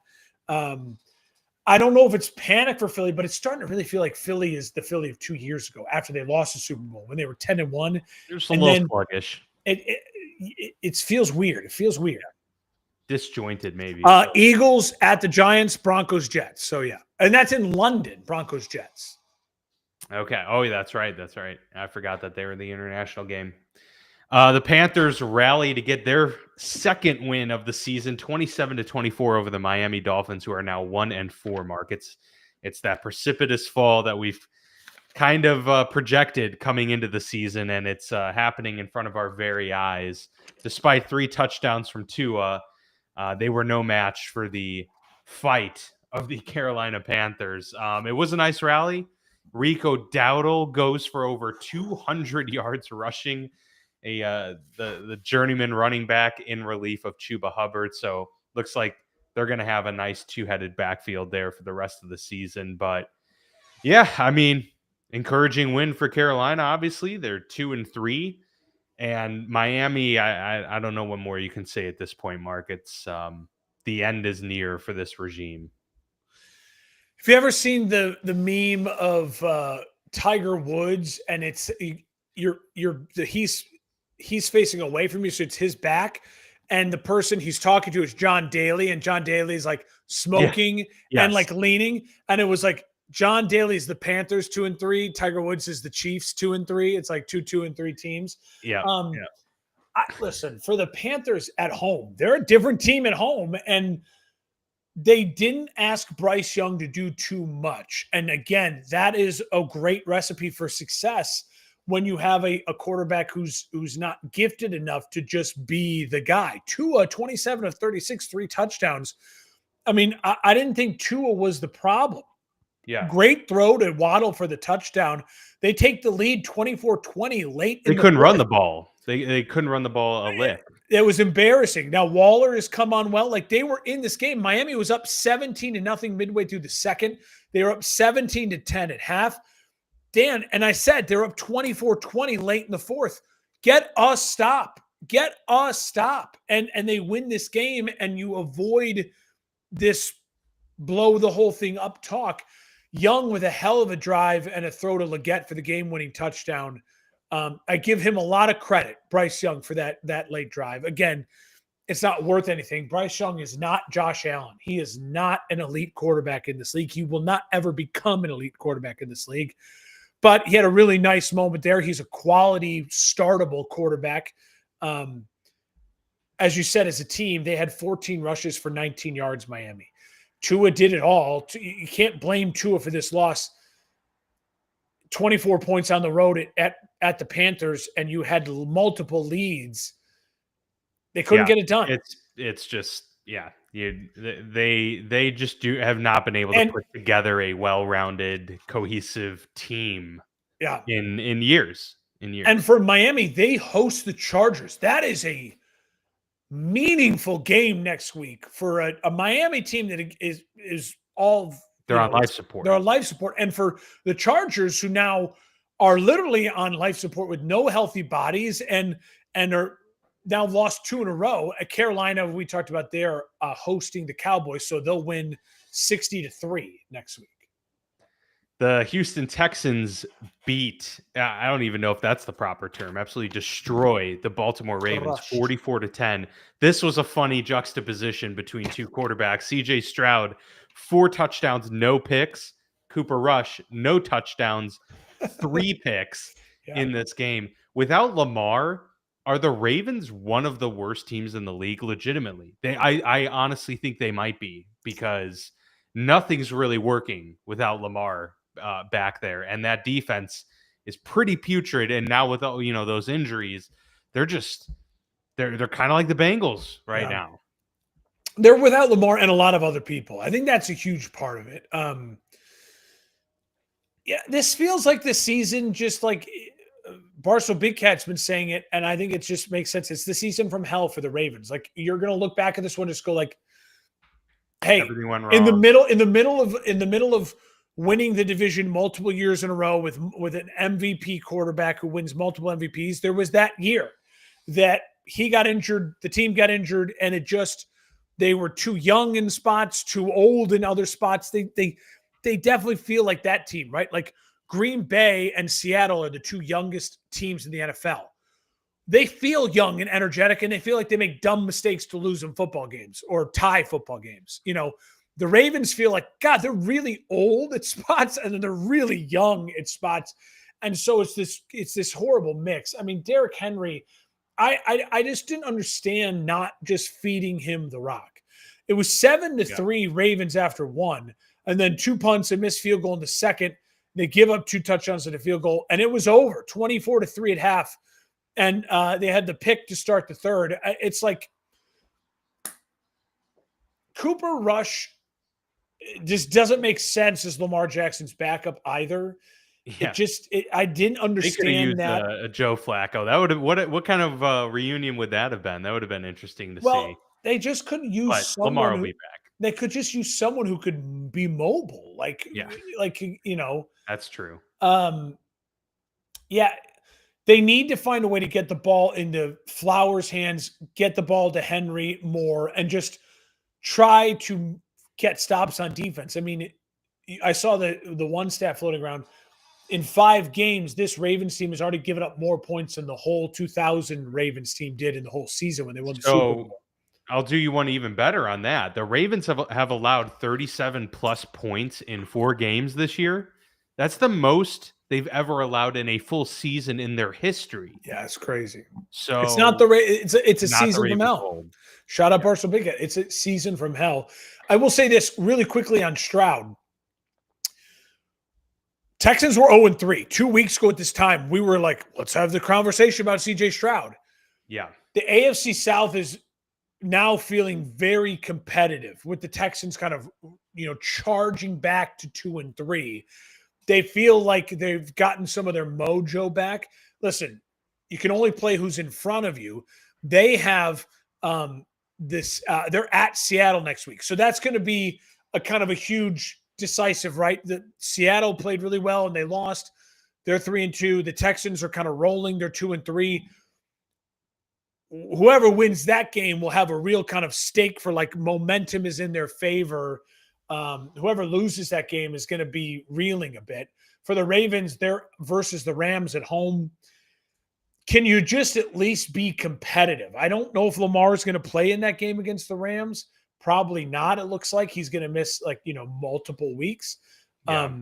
I don't know if it's panic for Philly, but it's starting to really feel like Philly is the Philly of 2 years ago after they lost the Super Bowl when they were 10-1. They're just a little sluggish. It feels weird. It feels weird. Disjointed, maybe. Eagles at the Giants, Broncos, Jets. So, yeah. And that's in London, Broncos, Jets. Okay. Oh, that's right. That's right. I forgot that they were the international game. The Panthers rally to get their second win of the season, 27-24 over the Miami Dolphins, who are now 1-4 markets. It's that precipitous fall that we've kind of projected coming into the season, and it's happening in front of our very eyes. Despite 3 touchdowns from Tua, they were no match for the fight of the Carolina Panthers. It was a nice rally. Rico Dowdle goes for over 200 yards rushing. The journeyman running back in relief of Chuba Hubbard. So looks like they're going to have a nice 2-headed backfield there for the rest of the season. But yeah, I mean, encouraging win for Carolina. Obviously, they're 2-3, and Miami. I don't know what more you can say at this point, Mark. It's the end is near for this regime. Have you ever seen the meme of Tiger Woods, and it's he's facing away from you, so it's his back, and the person he's talking to is John Daly, and John Daly's like smoking and like leaning, and it was like John Daly's the Panthers 2-3, Tiger Woods is the Chiefs 2-3. It's like 2-3 teams. Listen, for the Panthers at home, they're a different team at home, and they didn't ask Bryce Young to do too much. And again, that is a great recipe for success when you have a quarterback who's not gifted enough to just be the guy. Tua, 27 of 36, 3 touchdowns. I mean, I didn't think Tua was the problem. Yeah. Great throw to Waddle for the touchdown. They take the lead 24-20 late in They the couldn't run fourth. the ball. They couldn't run the ball a lick. It was embarrassing. Now Waller has come on well. Like they were in this game. Miami was up 17-0 midway through the second. They were up 17-10 at half. Dan, and I said they're up 24-20 late in the fourth. Get us stop. Get us stop. And they win this game, and you avoid this blow the whole thing up talk. Young with a hell of a drive and a throw to Leggett for the game-winning touchdown. I give him a lot of credit, Bryce Young, for that late drive. Again, it's not worth anything. Bryce Young is not Josh Allen. He is not an elite quarterback in this league. He will not ever become an elite quarterback in this league. But he had a really nice moment there. He's a quality, startable quarterback. As you said, as a team, they had 14 rushes for 19 yards, Miami. Tua did it all. You can't blame Tua for this loss. 24 points on the road at the Panthers, and you had multiple leads. They couldn't get it done. It's just they just have not been able to put together a well-rounded, cohesive team. Yeah, in years. And for Miami, they host the Chargers. That is a meaningful game next week for a Miami team that is all. They're on life support. They're on life support. And for the Chargers, who now are literally on life support with no healthy bodies and are now lost 2 in a row. At Carolina, we talked about they're hosting the Cowboys, so they'll win 60-3 next week. The Houston Texans beat, I don't even know if that's the proper term, absolutely destroy the Baltimore Ravens 44-10. This was a funny juxtaposition between two quarterbacks. CJ Stroud, 4 touchdowns, no picks. Cooper Rush, no touchdowns, 3 picks in this game. Without Lamar, are the Ravens one of the worst teams in the league? Legitimately. I honestly think they might be, because nothing's really working without Lamar back there, and that defense is pretty putrid. And now with those injuries, they're kind of like the Bengals right now. They're without Lamar and a lot of other people. I think that's a huge part of it. This feels like the season, just like Barstool Big Cat's been saying it, and I think it just makes sense. It's the season from hell for the Ravens. Like, you're going to look back at this one and just go like, hey, everything went wrong. in the middle of winning the division multiple years in a row with an MVP quarterback who wins multiple MVPs, there was that year that he got injured, the team got injured, and they were too young in spots, too old in other spots. They definitely feel like that team, right? Like Green Bay and Seattle are the 2 youngest teams in the NFL. They feel young and energetic, and they feel like they make dumb mistakes to lose in football games or tie football games. The Ravens feel like, God, they're really old at spots, and then they're really young at spots. And so it's this horrible mix. I mean, Derrick Henry, I just didn't understand not just feeding him the rock. It was 7-3 Ravens after 1, and then 2 punts, and missed field goal in the second. They give up 2 touchdowns and a field goal, and it was over 24-3 at half. And they had the pick to start the third. It's like Cooper Rush just doesn't make sense as Lamar Jackson's backup either. Yeah. I didn't understand that. A Joe Flacco. That would have what kind of reunion would that have been? That would have been interesting to see. They just couldn't use someone. Lamar will be back. They could just use someone who could be mobile. That's true. They need to find a way to get the ball into Flowers' hands, get the ball to Henry more, and just try to get stops on defense. I mean, I saw the one stat floating around. In 5 games, this Ravens team has already given up more points than the whole 2000 Ravens team did in the whole season when they won the Super Bowl. I'll do you one even better on that. The Ravens have allowed 37 plus points in 4 games this year. That's the most they've ever allowed in a full season in their history. Yeah, it's crazy. So it's not it's a season from hell. Shout out Barstool Big Cat. It's a season from hell. I will say this really quickly on Stroud. Texans were 0-3. 2 weeks ago at this time, we were like, let's have the conversation about CJ Stroud. Yeah. The AFC South is now feeling very competitive with the Texans kind of, charging back to 2-3. They feel like they've gotten some of their mojo back. Listen, you can only play who's in front of you. They have they're at Seattle next week. So that's going to be a kind of a huge decisive, right? The Seattle played really well and they lost. They're 3-2. The Texans are kind of rolling. They're 2-3. Whoever wins that game will have a real kind of stake for like momentum is in their favor. Whoever loses that game is going to be reeling a bit. For the Ravens, they're versus the Rams at home. Can you just at least be competitive? I don't know if Lamar is going to play in that game against the Rams. Probably not. It looks like he's going to miss multiple weeks. Yeah.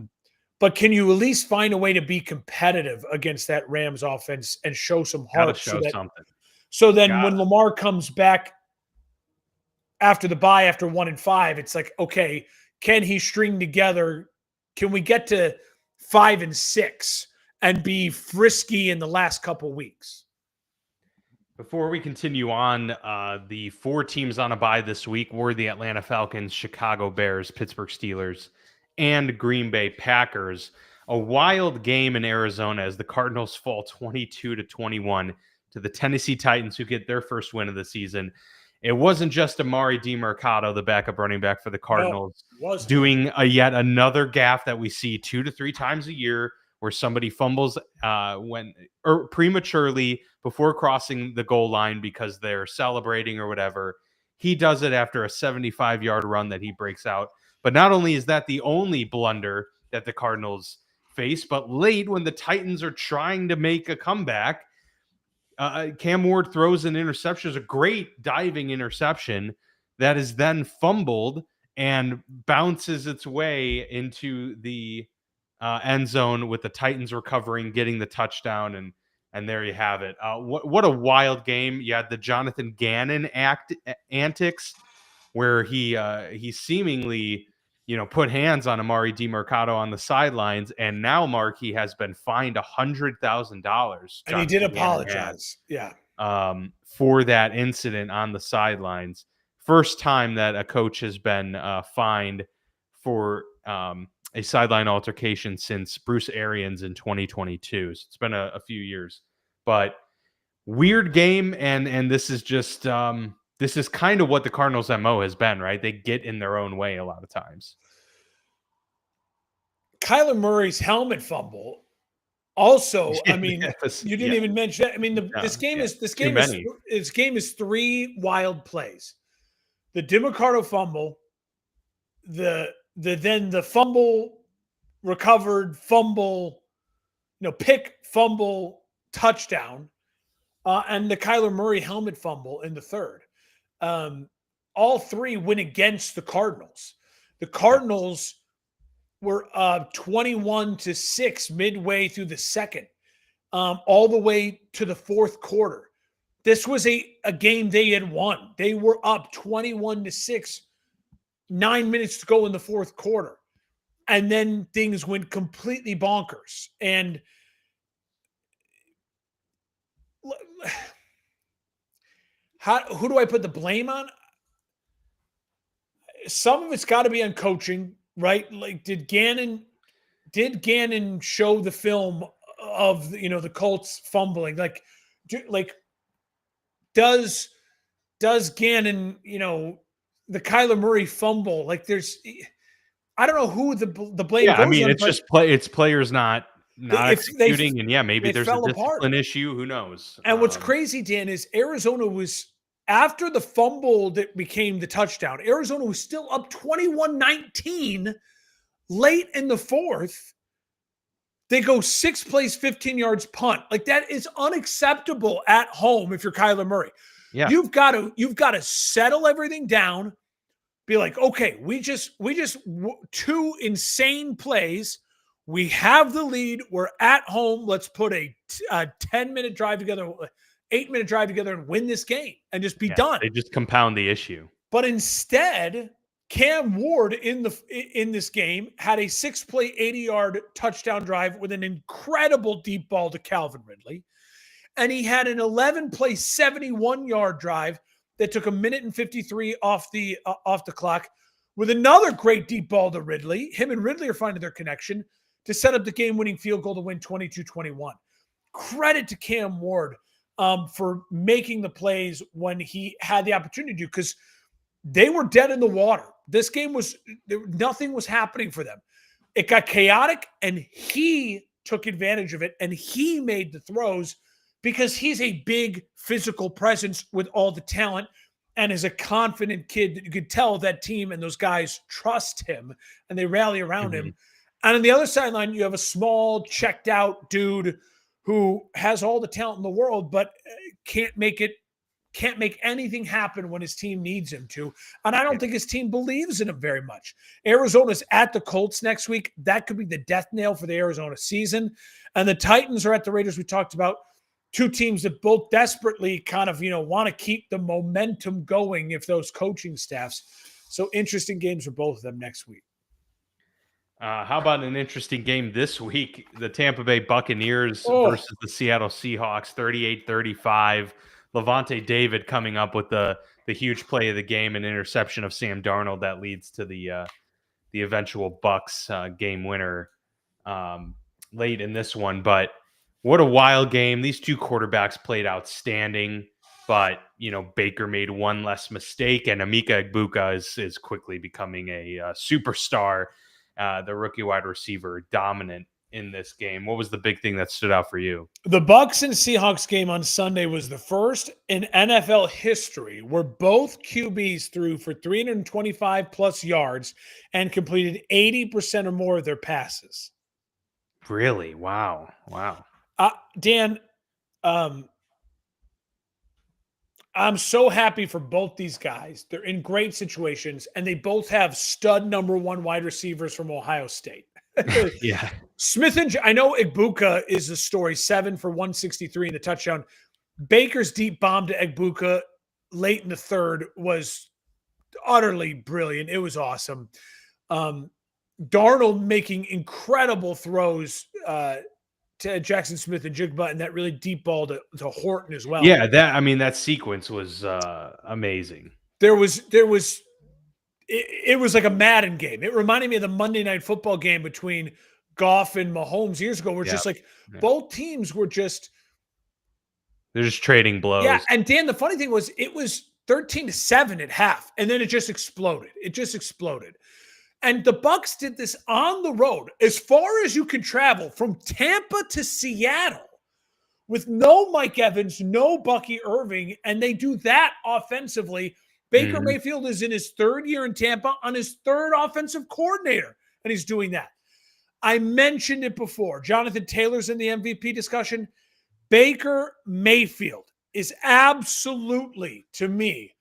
But can you at least find a way to be competitive against that Rams offense and show some heart? Gotta show something. So then when Lamar comes back after the bye, after 1-5, it's like, okay, can he string together? Can we get to 5-6 and be frisky in the last couple weeks? Before we continue on, the 4 teams on a bye this week were the Atlanta Falcons, Chicago Bears, Pittsburgh Steelers, and Green Bay Packers. A wild game in Arizona as the Cardinals fall 22-21 to the Tennessee Titans, who get their first win of the season. It wasn't just Amari DiMercato, the backup running back for the Cardinals, doing yet another gaffe that we see 2 to 3 times a year, where somebody fumbles prematurely before crossing the goal line because they're celebrating or whatever. He does it after a 75-yard run that he breaks out. But not only is that the only blunder that the Cardinals face, but late when the Titans are trying to make a comeback, Cam Ward throws an interception. It's a great diving interception that is then fumbled and bounces its way into the end zone with the Titans recovering, getting the touchdown, and there you have it. What a wild game. You had the Jonathan Gannon antics where he seemingly put hands on Amari DiMercato on the sidelines, and now Mark, he has been fined $100,000. And he did apologize, for that incident on the sidelines. First time that a coach has been fined for a sideline altercation since Bruce Arians in 2022. So it's been a few years, but weird game. And this is just, this is kind of what the Cardinals' MO has been, right? They get in their own way a lot of times. Kyler Murray's helmet fumble. Also, I mean, you didn't even mention that. I mean, this game is 3 wild plays. The DiMercato fumble, then the fumble, recovered fumble, pick, fumble, touchdown, and the Kyler Murray helmet fumble in the third. All 3 went against the Cardinals. The Cardinals were 21-6 midway through the second, all the way to the fourth quarter. This was a game they had won. They were up 21-6, 9 minutes to go in the fourth quarter. And then things went completely bonkers. And who do I put the blame on? Some of it's got to be on coaching, right? Like, did Gannon show the film of the Colts fumbling? Like does Gannon, the Kyler Murray fumble? Like, I don't know who the blame. Yeah, goes I mean, on, it's just it's players not executing, and maybe there's a discipline issue. Who knows? And what's crazy, Dan, is Arizona was, after the fumble that became the touchdown, Arizona was still up 21-19 late in the fourth. They go 6 plays, 15 yards, punt. Like, that is unacceptable at home if you're Kyler Murray. Yeah. You've got to settle everything down. Be like, okay, we just 2 insane plays. We have the lead. We're at home. Let's put a 10-minute drive together, 8-minute drive together, and win this game and just be done. They just compound the issue. But instead, Cam Ward in this game had a 6-play, 80-yard touchdown drive with an incredible deep ball to Calvin Ridley. And he had an 11-play, 71-yard drive that took 1 minute and 53 off the clock with another great deep ball to Ridley. Him and Ridley are finding their connection to set up the game-winning field goal to win 22-21. Credit to Cam Ward for making the plays when he had the opportunity to, because they were dead in the water. This game nothing was happening for them. It got chaotic, and he took advantage of it, and he made the throws because he's a big physical presence with all the talent and is a confident kid that you could tell that team and those guys trust him and they rally around him. And on the other sideline, you have a small, checked out dude who has all the talent in the world, but can't make anything happen when his team needs him to. And I don't think his team believes in him very much. Arizona's at the Colts next week. That could be the death nail for the Arizona season. And the Titans are at the Raiders. We talked about two teams that both desperately kind of, want to keep the momentum going if those coaching staffs. So interesting games for both of them next week. How about an interesting game this week? The Tampa Bay Buccaneers versus the Seattle Seahawks, 38-35. Levante David coming up with the huge play of the game, an interception of Sam Darnold that leads to the eventual Bucks game winner late in this one. But what a wild game. These two quarterbacks played outstanding, but Baker made one less mistake, and Emeka Egbuka is quickly becoming a superstar. The rookie wide receiver, dominant in this game. What was the big thing that stood out for you? The Bucs and Seahawks game on Sunday was the first in NFL history where both QBs threw for 325 plus yards and completed 80% or more of their passes. Really? Wow. Dan, I'm so happy for both these guys. They're in great situations, and they both have stud number one wide receivers from Ohio State. Yeah. Smith and I know Egbuka is the story, 7 for 163 in the touchdown. Baker's deep bomb to Egbuka late in the third was utterly brilliant. It was awesome. Darnold making incredible throws to Jackson Smith and Jigba, and that really deep ball to Horton as well. Yeah, that sequence was amazing. It was like a Madden game. It reminded me of the Monday Night Football game between Goff and Mahomes years ago, where just like both teams were just they're just trading blows. Yeah, and Dan, the funny thing was it was 13-7 at half, and then it just exploded. And the Bucs did this on the road, as far as you can travel from Tampa to Seattle, with no Mike Evans, no Bucky Irving, and they do that offensively. Baker Mayfield is in his third year in Tampa on his third offensive coordinator, and he's doing that. I mentioned it before. Jonathan Taylor's in the MVP discussion. Baker Mayfield is absolutely, to me,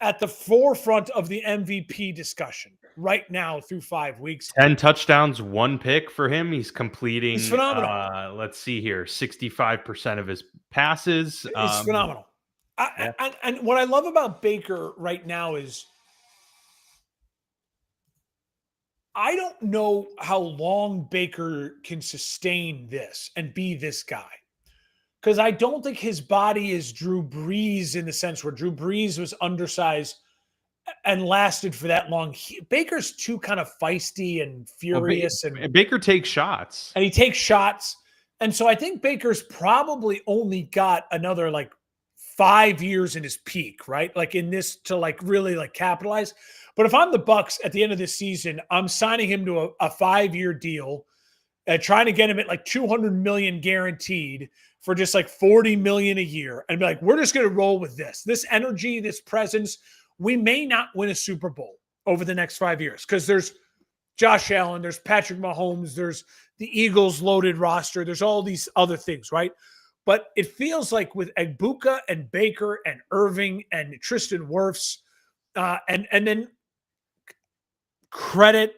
at the forefront of the MVP discussion right now through 5 weeks. 10 touchdowns, 1 pick for him. He's completing, he's phenomenal. Let's see here, 65% of his passes. It's phenomenal. And what I love about Baker right now is I don't know how long Baker can sustain this and be this guy. Because I don't think his body is Drew Brees in the sense where Drew Brees was undersized and lasted for that long. Baker's too kind of feisty and furious. And Baker takes shots. And he takes shots. And so I think Baker's probably only got another 5 years in his peak, right? Like in this to really capitalize. But if I'm the Bucs at the end of this season, I'm signing him to a 5-year deal, trying to get him at $200 million guaranteed for just $40 million a year, and be like, we're just going to roll with this energy, this presence. We may not win a Super Bowl over the next 5 years because there's Josh Allen, there's Patrick Mahomes, there's the Eagles loaded roster, there's all these other things, right? But it feels like with Egbuka and Baker and Irving and Tristan Wirfs, and then credit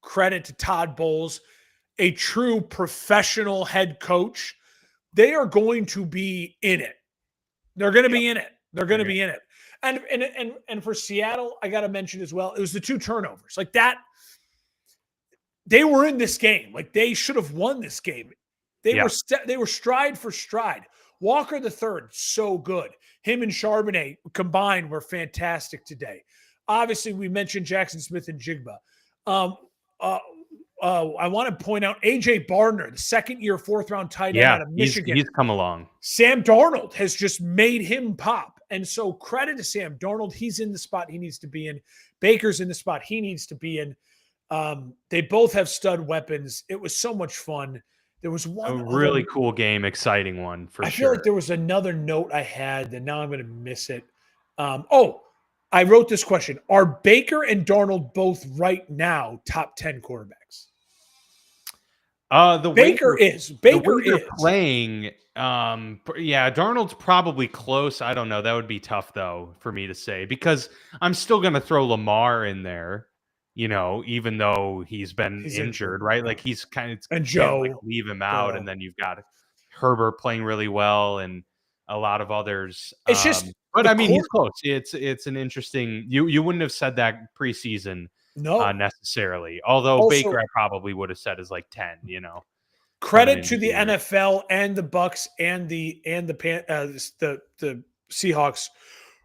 to Todd Bowles, a true professional head coach, they are going to be in it. They're going to be in it. They're going to be in it. And for Seattle, I got to mention as well, it was the 2 turnovers. That they were in this game. They should have won this game. They were stride for stride. Walker the third, so good. Him and Charbonnet combined were fantastic today. Obviously, we mentioned Jackson Smith and Jigba. I want to point out A.J. Bardner, the second-year, fourth-round tight end out of Michigan. He's come along. Sam Darnold has just made him pop. And so credit to Sam Darnold. He's in the spot he needs to be in. Baker's in the spot he needs to be in. They both have stud weapons. It was so much fun. There was one really cool game, exciting one for sure. I feel like there was another note I had that now I'm going to miss it. I wrote this question. Are Baker and Darnold both right now top 10 quarterbacks? Baker is playing. Darnold's probably close. I don't know. That would be tough though for me to say because I'm still going to throw Lamar in there. Even though he's been injured, right? Like he's kind of and Joe leave him out, and then you've got Herbert playing really well, and a lot of others. It's just, but I mean, he's close. It's an interesting. You wouldn't have said that preseason, necessarily. Although also, Baker, I probably would have said is like 10. Credit to the NFL and the Bucks and the Seahawks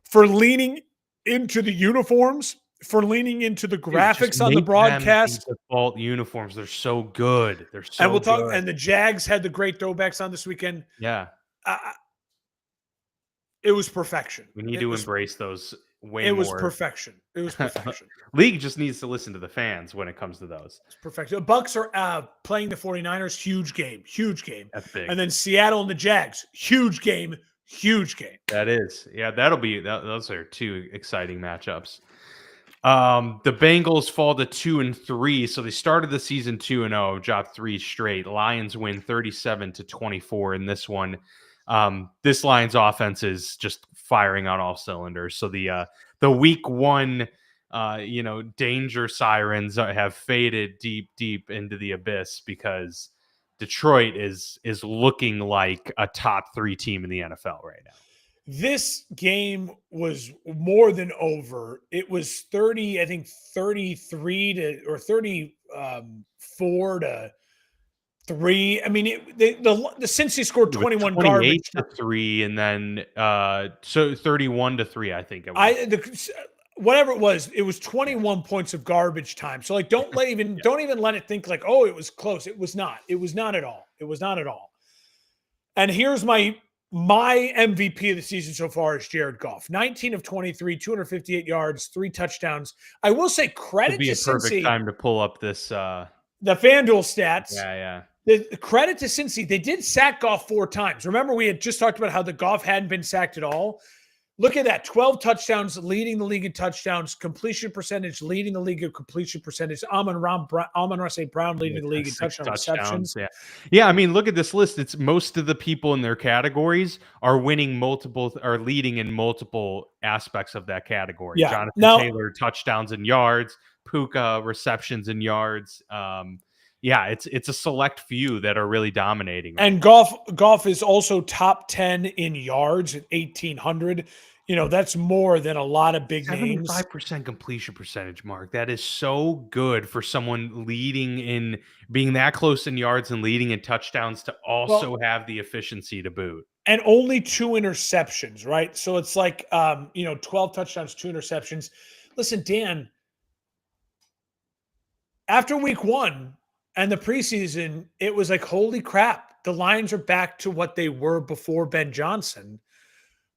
for leaning into the uniforms. For leaning into the graphics on the broadcast. Default uniforms, they're so good. They're so and we'll talk. good. And the Jags had the great throwbacks on this weekend. Yeah, it was perfection. We need to embrace those way more. It was perfection. It was perfection. League just needs to listen to the fans when it comes to those. It's perfection. The Bucks are playing the 49ers. Huge game. That's big. And then Seattle and the Jags. Huge game. That is. Yeah, those are two exciting matchups. The Bengals fall to 2-3, so they started the season 2-0, dropped 3 straight. Lions win 37-24 in this one. This Lions offense is just firing on all cylinders. So the week 1, danger sirens have faded deep into the abyss because Detroit is looking like a top 3 team in the NFL right now. This game was more than over. It was 33 to or 34 to 3. I mean, the Cincy scored 21 garbage to 3, and then so 31 to 3. I think it was. Whatever it was 21 points of garbage time. So like, don't even let it think like, oh, it was close. It was not. It was not at all. And here's my MVP of the season so far is Jared Goff. 19 of 23, 258 yards, 3 touchdowns. I will say credit to Cincy. It'd be a perfect time to pull up this. The FanDuel stats. Yeah. The credit to Cincy. They did sack Goff 4 times. Remember, we had just talked about how the Goff hadn't been sacked at all. Look at that. 12 touchdowns, leading the league in touchdowns. Completion percentage, leading the league in completion percentage. Amon-Ra St. Brown leading the league in touchdown receptions. Yeah. I mean, look at this list. It's most of the people in their categories are leading in multiple aspects of that category. Yeah. Jonathan Taylor, touchdowns and yards. Puka, receptions and yards. It's a select few that are really dominating. And Goff is also top 10 in yards at 1,800. That's more than a lot of big names. 75% completion percentage, Mark. That is so good for someone leading in being that close in yards and leading in touchdowns to also have the efficiency to boot. And only 2 interceptions, right? So it's like, 12 touchdowns, 2 interceptions. Listen, Dan, after week 1 and the preseason, it was like, holy crap, the Lions are back to what they were before Ben Johnson.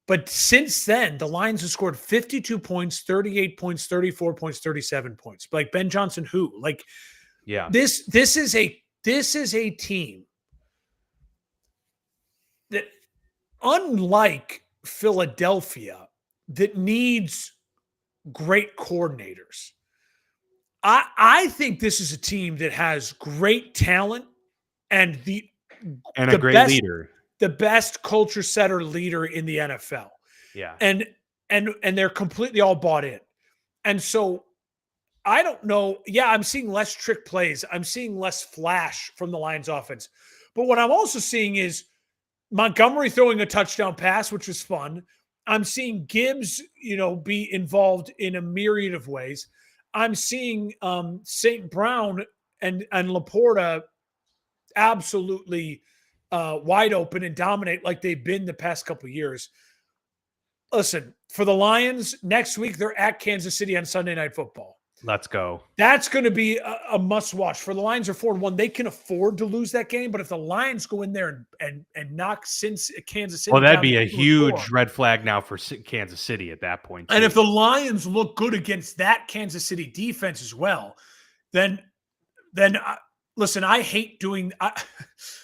But since then, the Lions have scored 52 points, 38 points, 34 points, 37 points. Like Ben Johnson, who? Like, yeah, this is a team that, unlike Philadelphia, that needs great coordinators. I think this is a team that has great talent and a great leader. The best culture setter leader in the NFL. Yeah. And they're completely all bought in. And so I don't know. Yeah, I'm seeing less trick plays. I'm seeing less flash from the Lions offense. But what I'm also seeing is Montgomery throwing a touchdown pass, which was fun. I'm seeing Gibbs, be involved in a myriad of ways. I'm seeing St. Brown and Laporta absolutely wide open and dominate like they've been the past couple of years. Listen, For the Lions, next week, they're at Kansas City on Sunday Night Football. Let's go. That's going to be a must-watch. For the Lions are 4-1. They can afford to lose that game, but if the Lions go in there and knock Kansas City, well, that'd be a huge red flag now for Kansas City at that point, too. And if the Lions look good against that Kansas City defense as well, then listen, I hate doing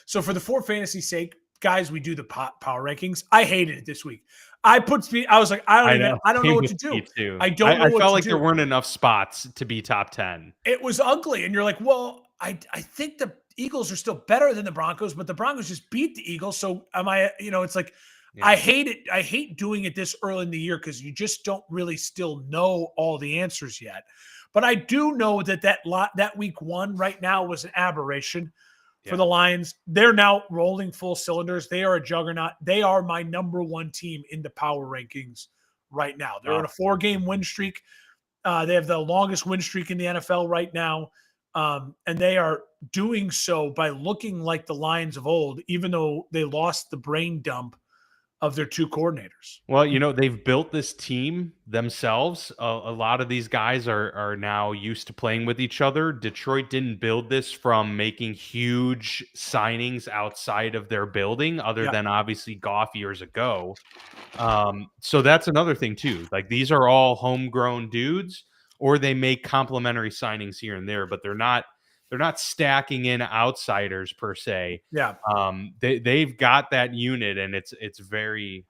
so for the for fantasy sake, guys, we do the power rankings. I hated it this week. I was like, I don't know what to do. Too. I don't know what to do. I felt like there weren't enough spots to be top 10. It was ugly. And you're like, well, I think the Eagles are still better than the Broncos, but the Broncos just beat the Eagles. So it's like, yeah. I hate it. I hate doing it this early in the year because you just don't really still know all the answers yet. But I do know that week 1 right now was an aberration for the Lions. They're now rolling full cylinders. They are a juggernaut. They are my number 1 team in the power rankings right now. They're on a 4-game win streak. They have the longest win streak in the NFL right now. And they are doing so by looking like the Lions of old, even though they lost the brain dump of their 2 coordinators. Well, they've built this team themselves. A lot of these guys are now used to playing with each other. Detroit didn't build this from making huge signings outside of their building, other than obviously Goff years ago. So that's another thing too. Like, these are all homegrown dudes, or they make complementary signings here and there, but they're not stacking in outsiders per se. Yeah. They've got that unit, and it's very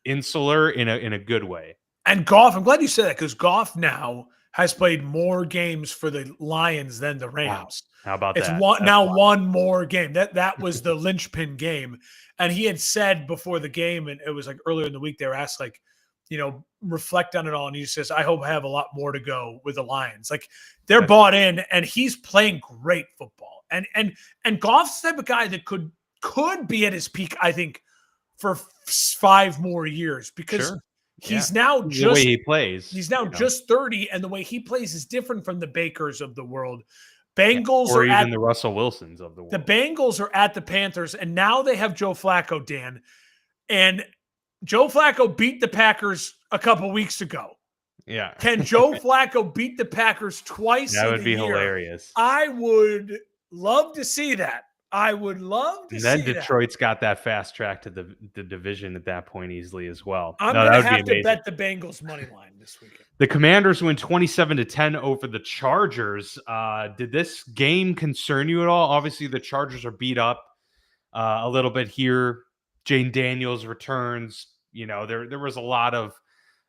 insular in a good way. And Goff, I'm glad you said that, because Goff now has played more games for the Lions than the Rams. Wow. How about that? It's one more game. That was the linchpin game. And he had said before the game, and it was like earlier in the week, they were asked, like, reflect on it all. And he says, I hope I have a lot more to go with the Lions. Like, they're bought in, and he's playing great football. And Goff's the type of guy that could be at his peak, I think, for 5 more years, because he's now just the way he plays. He's now just 30, and the way he plays is different from the Bakers of the world. Bengals or even the Russell Wilsons of the world. The Bengals are at the Panthers, and now they have Joe Flacco, Dan. And Joe Flacco beat the Packers a couple weeks ago. Yeah. Can Joe Flacco beat the Packers twice? That would be hilarious. I would love to see that. I would love to see that. And then Detroit's got that fast track to the division at that point easily as well. I'm going to have to bet the Bengals money line this weekend. The Commanders win 27-10 over the Chargers. Did this game concern you at all? Obviously, the Chargers are beat up a little bit here. Jane Daniels returns. There was a lot of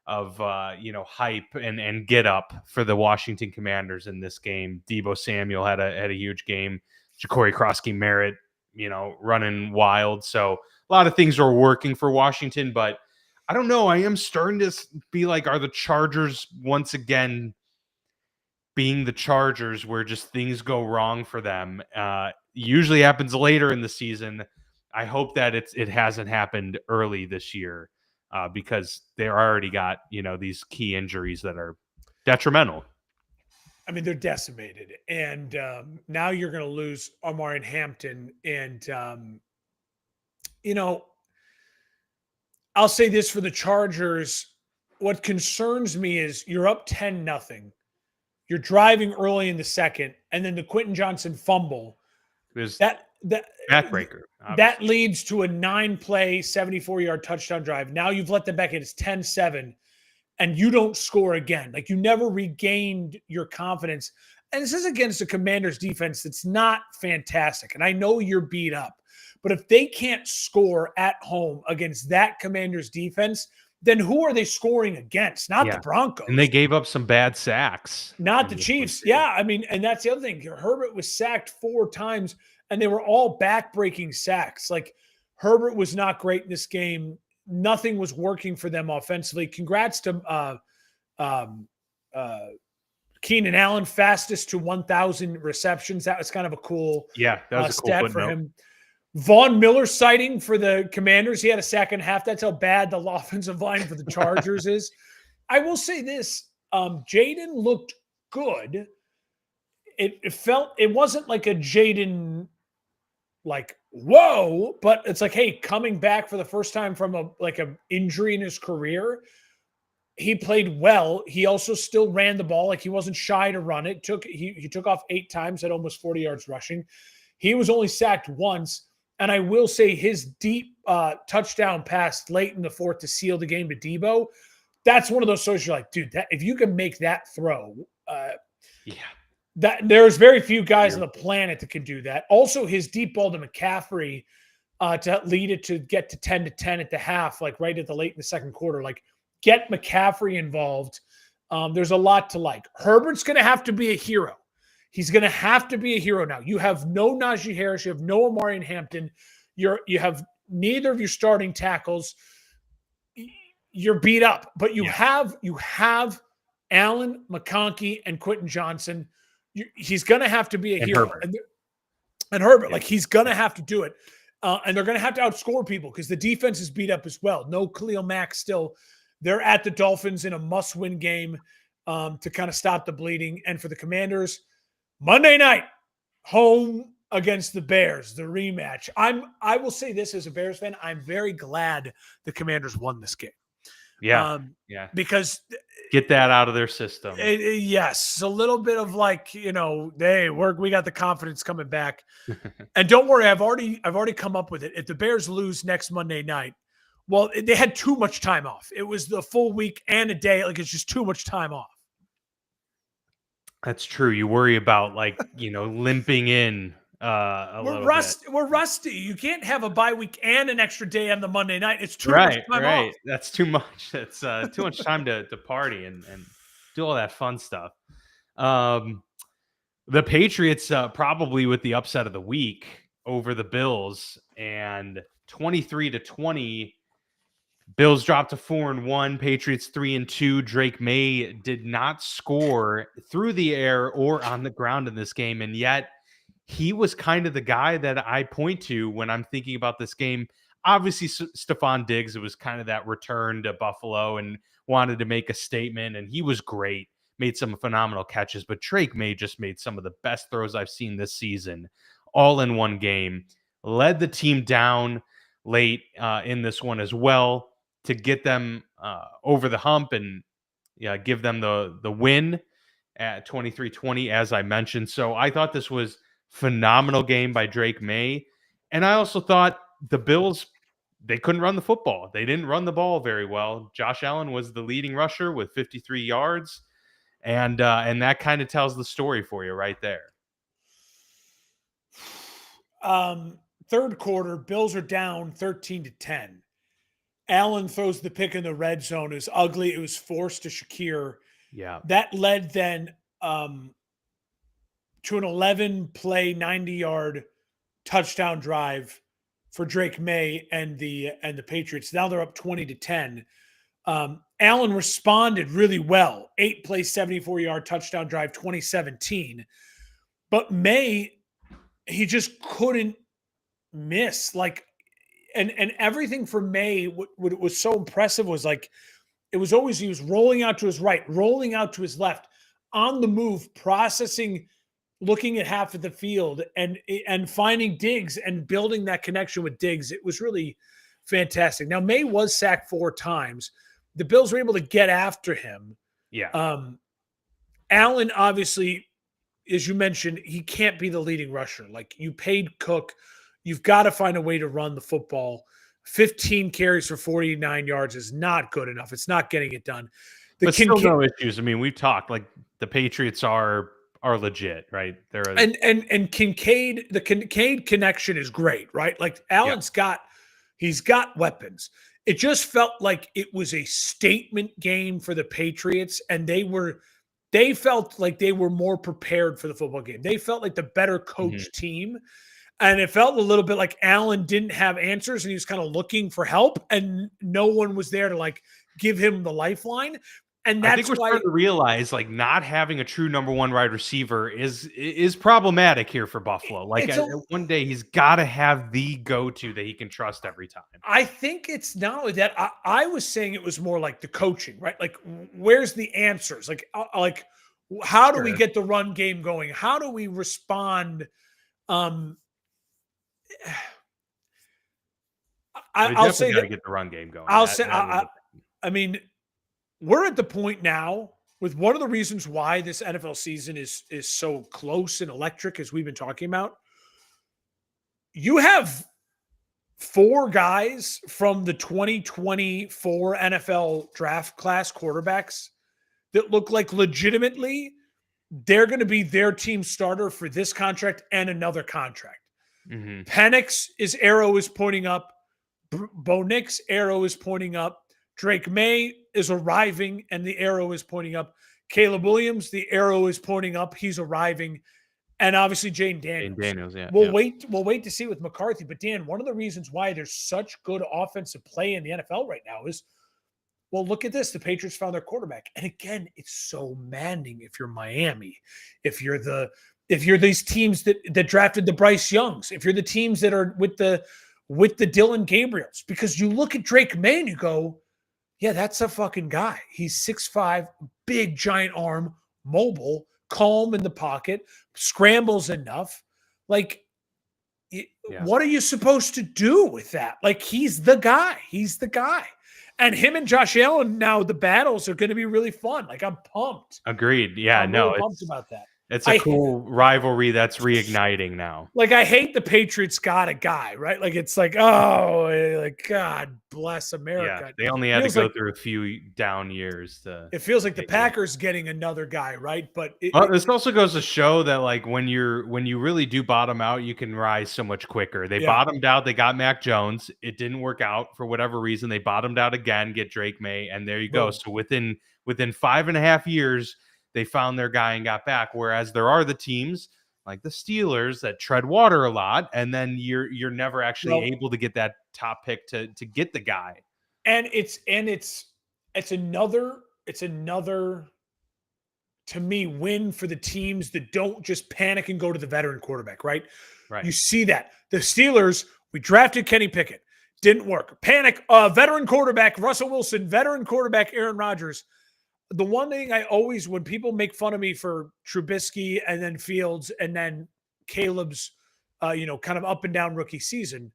hype and get up for the Washington Commanders in this game. Deebo Samuel had a huge game. Ja'Cory Krosky-Merritt, running wild. So a lot of things are working for Washington, but I don't know. I am starting to be like, are the Chargers once again being the Chargers, where just things go wrong for them? Usually happens later in the season. I hope that it hasn't happened early this year, because they already got, these key injuries that are detrimental. I mean, they're decimated. And now you're going to lose Omarion Hampton. And, I'll say this for the Chargers. What concerns me is you're up 10-0. You're driving early in the second, and then the Quentin Johnson fumble. That backbreaker. That leads to a 9-play, 74-yard touchdown drive. Now you've let them back in. It's 10-7, and you don't score again. Like, you never regained your confidence. And this is against a Commanders defense that's not fantastic. And I know you're beat up. But if they can't score at home against that Commanders defense, then who are they scoring against? Not the Broncos. And they gave up some bad sacks. Not the Chiefs. Yeah, I mean, and that's the other thing. Herbert was sacked 4 times, and they were all back-breaking sacks. Like, Herbert was not great in this game. Nothing was working for them offensively. Congrats to Keenan Allen, fastest to 1,000 receptions. That was kind of a cool that was a cool stat for him. Von Miller sighting for the Commanders. He had a sack and a half. That's how bad the offensive line for the Chargers is. I will say this. Jaden looked good. It wasn't like a Jaden, like, whoa, but it's like, hey, coming back for the first time from a injury in his career he played well. He also still ran the ball. Like, he wasn't shy to run it. He took off 8 times at almost 40 yards rushing. He was only sacked once. And I will say his deep touchdown pass late in the fourth to seal the game to Debo, that's one of those throws you're like, dude, if you can make that throw, that there's very few guys on the planet that can do that. Also, his deep ball to McCaffrey to lead it to get to 10-10 at the half, like right at the late in the second quarter, like get McCaffrey involved. There's a lot to like. Herbert's going to have to be a hero. He's going to have to be a hero now. You have no Najee Harris. You have no Amari Hampton. You have neither of your starting tackles. You're beat up, but you have Allen, McConkey, and Quentin Johnson. He's going to have to be a hero. And Herbert, like, he's going to have to do it. And they're going to have to outscore people because the defense is beat up as well. No Khalil Mack still. They're at the Dolphins in a must-win game to kind of stop the bleeding. And for the Commanders, Monday night, home against the Bears, the rematch. I will say this as a Bears fan, I'm very glad the Commanders won this game. Because get that out of their system. Yes, a little bit of like, we got the confidence coming back. And don't worry, I've already come up with it. If the Bears lose next Monday night, well, they had too much time off. It was the full week and a day. Like, it's just too much time off. That's true. You worry about limping in We're rusty. You can't have a bye week and an extra day on the Monday night. It's too much time off. That's too much. That's too much time to party and do all that fun stuff. The Patriots probably with the upset of the week over the Bills, and 23-20. Bills dropped to 4-1. Patriots 3-2. Drake May did not score through the air or on the ground in this game, and yet he was kind of the guy that I point to when I'm thinking about this game. Obviously, Stephon Diggs, it was kind of that return to Buffalo and wanted to make a statement, and he was great, made some phenomenal catches, but Drake May just made some of the best throws I've seen this season, all in one game, led the team down late in this one as well to get them over the hump and give them the win at 23-20, as I mentioned. So I thought this was phenomenal game by Drake May. And I also thought the Bills, they couldn't run the football. They didn't run the ball very well. Josh Allen was the leading rusher with 53 yards. And that kind of tells the story for you right there. Third quarter, Bills are down 13-10. Allen throws the pick in the red zone. It was ugly. It was forced to Shakir. Yeah. That led then to an 11-play, 90-yard touchdown drive for Drake May and the Patriots. Now they're up 20-10. Allen responded really well. 8-play, 74-yard touchdown drive, 2017. But May, he just couldn't miss. Like, and everything for May, what was so impressive was like, it was always, he was rolling out to his right, rolling out to his left, on the move, processing, looking at half of the field and finding Diggs and building that connection with Diggs. It was really fantastic. Now, May was sacked 4 times. The Bills were able to get after him. Yeah. Allen, obviously, as you mentioned, he can't be the leading rusher. Like, you paid Cook. You've got to find a way to run the football. 15 carries for 49 yards is not good enough. It's not getting it done. But still no issues. I mean, we've talked, like, the Patriots are legit, right? They're and Kincaid, the Kincaid connection is great, right? Like, Allen's he's got weapons. It just felt like it was a statement game for the Patriots, and they felt like they were more prepared for the football game. They felt like the better coached team. And it felt a little bit like Allen didn't have answers and he was kind of looking for help, and no one was there to like give him the lifeline. And that's I think we're starting to realize, like, not having a true number one wide receiver is problematic here for Buffalo. Like, one day he's got to have the go-to that he can trust every time. I think it's not only that. I was saying it was more like the coaching, right? Like, where's the answers? Like how do we get the run game going? How do we respond? I'll say that, get the run game going. I mean, we're at the point now with one of the reasons why this NFL season is so close and electric, as we've been talking about. You have 4 guys from the 2024 NFL draft class quarterbacks that look like legitimately they're going to be their team starter for this contract and another contract. Mm-hmm. Penix's arrow is pointing up. Bo Nix's arrow is pointing up. Drake May is arriving and the arrow is pointing up. Caleb Williams, the arrow is pointing up. He's arriving. And obviously Jane Daniels. We'll wait to see with McCarthy. But Dan, one of the reasons why there's such good offensive play in the NFL right now is, well, look at this. The Patriots found their quarterback. And again, it's so maddening if you're Miami, if you're these teams that drafted the Bryce Youngs, if you're the teams that are with the Dylan Gabriels, because you look at Drake May and you go, yeah, that's a fucking guy. He's 6'5", big giant arm, mobile, calm in the pocket, scrambles enough. Like, what are you supposed to do with that? Like, he's the guy. And him and Josh Allen now, the battles are going to be really fun. Like, I'm pumped. Agreed. Yeah, I'm really pumped about that. It's a cool rivalry that's reigniting now. Like, I hate the Patriots got a guy, right? Like, it's like, oh, like, God bless America. Yeah, they only had to go through a few down years. It feels like the Packers getting another guy, right? But this also goes to show that, like, when you really do bottom out, you can rise so much quicker. They bottomed out. They got Mac Jones. It didn't work out for whatever reason. They bottomed out again, get Drake May, and there you go. So within 5.5 years, they found their guy and got back. Whereas there are the teams like the Steelers that tread water a lot, and then you're never actually able to get that top pick to get the guy. And it's another to me win for the teams that don't just panic and go to the veteran quarterback, right? Right. You see that. The Steelers, we drafted Kenny Pickett. Didn't work. Panic, veteran quarterback, Russell Wilson, veteran quarterback, Aaron Rodgers. The one thing I always, when people make fun of me for Trubisky and then Fields and then Caleb's, kind of up and down rookie season,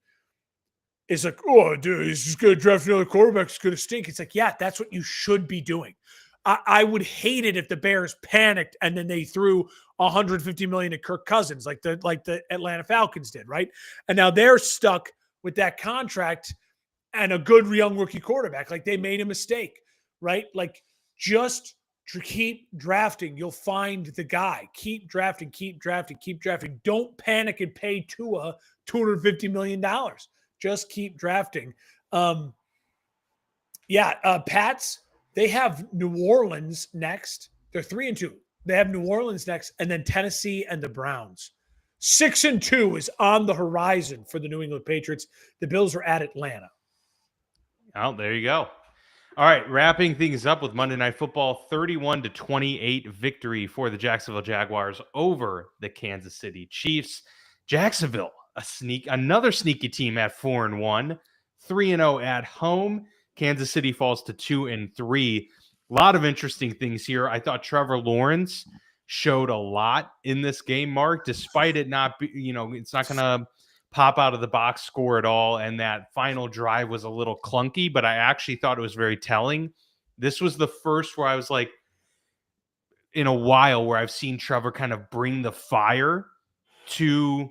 is like, oh, dude, he's just going to draft another quarterback. It's going to stink. It's like, yeah, that's what you should be doing. I would hate it if the Bears panicked and then they threw $150 million to Kirk Cousins, like the Atlanta Falcons did, right? And now they're stuck with that contract and a good young rookie quarterback. Like, they made a mistake, right? Like, just keep drafting. You'll find the guy. Keep drafting. Don't panic and pay Tua $250 million. Just keep drafting. Pats, they have New Orleans next. They're 3-2. They have New Orleans next, and then Tennessee and the Browns. 6-2 is on the horizon for the New England Patriots. The Bills are at Atlanta. Oh, there you go. All right, wrapping things up with Monday Night Football, 31-28 victory for the Jacksonville Jaguars over the Kansas City Chiefs. Jacksonville, another sneaky team at 4-1, 3-0 at home. Kansas City falls to 2-3. A lot of interesting things here. I thought Trevor Lawrence showed a lot in this game, Mark, despite it not be, it's not going to pop out of the box score at all. And that final drive was a little clunky, but I actually thought it was very telling. This was the first where I was like, in a while, where I've seen Trevor kind of bring the fire to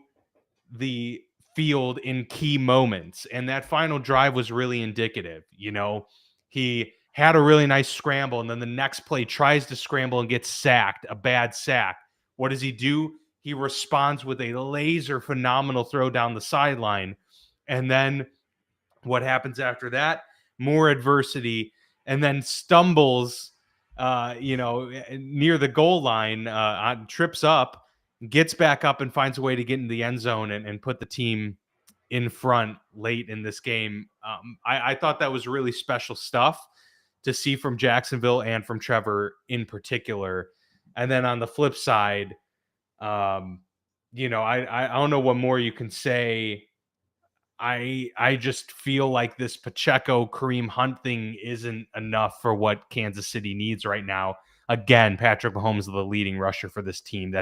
the field in key moments. And that final drive was really indicative. He had a really nice scramble, and then the next play tries to scramble and gets sacked, a bad sack. What does he do? He responds with a laser phenomenal throw down the sideline. And then what happens after that? More adversity, and then stumbles, near the goal line, trips up, gets back up and finds a way to get in the end zone and put the team in front late in this game. I thought that was really special stuff to see from Jacksonville and from Trevor in particular. And then on the flip side, I don't know what more you can say. I just feel like this Pacheco Kareem Hunt thing isn't enough for what Kansas City needs right now. Again, Patrick Mahomes is the leading rusher for this team.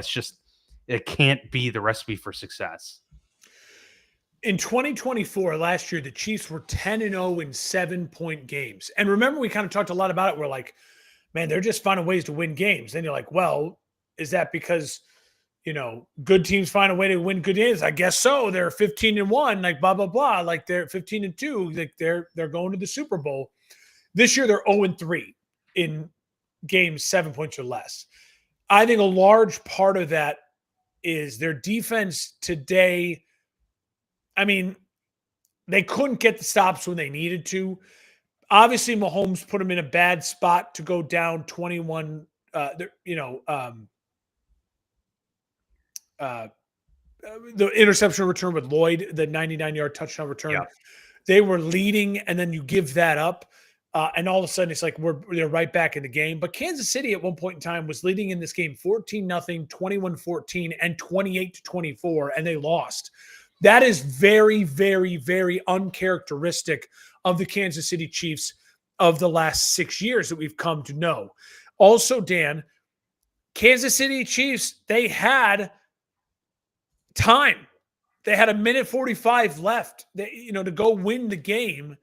It can't be the recipe for success. In 2024, last year, the Chiefs were 10-0 in 7-point games. And remember, we kind of talked a lot about it. We're like, man, they're just finding ways to win games. Then you're like, well, is that because, good teams find a way to win good games? I guess so. They're 15-1, like blah, blah, blah. Like they're 15-2. Like they're going to the Super Bowl. This year, they're 0-3 in games 7 points or less. I think a large part of that is their defense today. I mean, they couldn't get the stops when they needed to. Obviously, Mahomes put them in a bad spot to go down 21. The interception return with Lloyd, the 99-yard touchdown return. Yeah. They were leading, and then you give that up. And all of a sudden, it's like they're right back in the game. But Kansas City at one point in time was leading in this game 14-0, 21-14, and 28-24, and they lost. That is very, very, very uncharacteristic of the Kansas City Chiefs of the last 6 years that we've come to know. Also, Dan, Kansas City Chiefs, they had time. They had 1:45 left, to go win the game,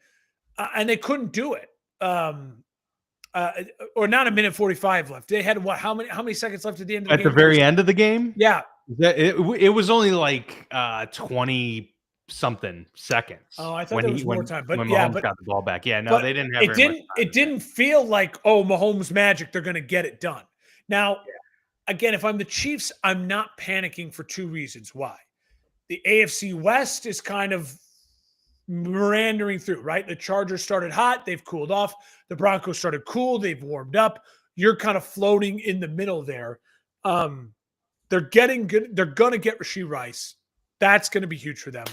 and they couldn't do it. Or not 1:45 left. They had what? How many seconds left at the end of the game? At the very end of the game? Yeah. It was only like 20 something seconds. Oh, I thought there was more time. But when yeah, Mahomes got the ball back. Yeah, no, they didn't have very much time. It didn't feel like, oh, Mahomes magic, they're going to get it done. Now, again, if I'm the Chiefs, I'm not panicking for two reasons. Why? The AFC West is kind of meandering through, right? The Chargers started hot. They've cooled off. The Broncos started cool. They've warmed up. You're kind of floating in the middle there. They're getting good. They're going to get Rashee Rice. That's going to be huge for them.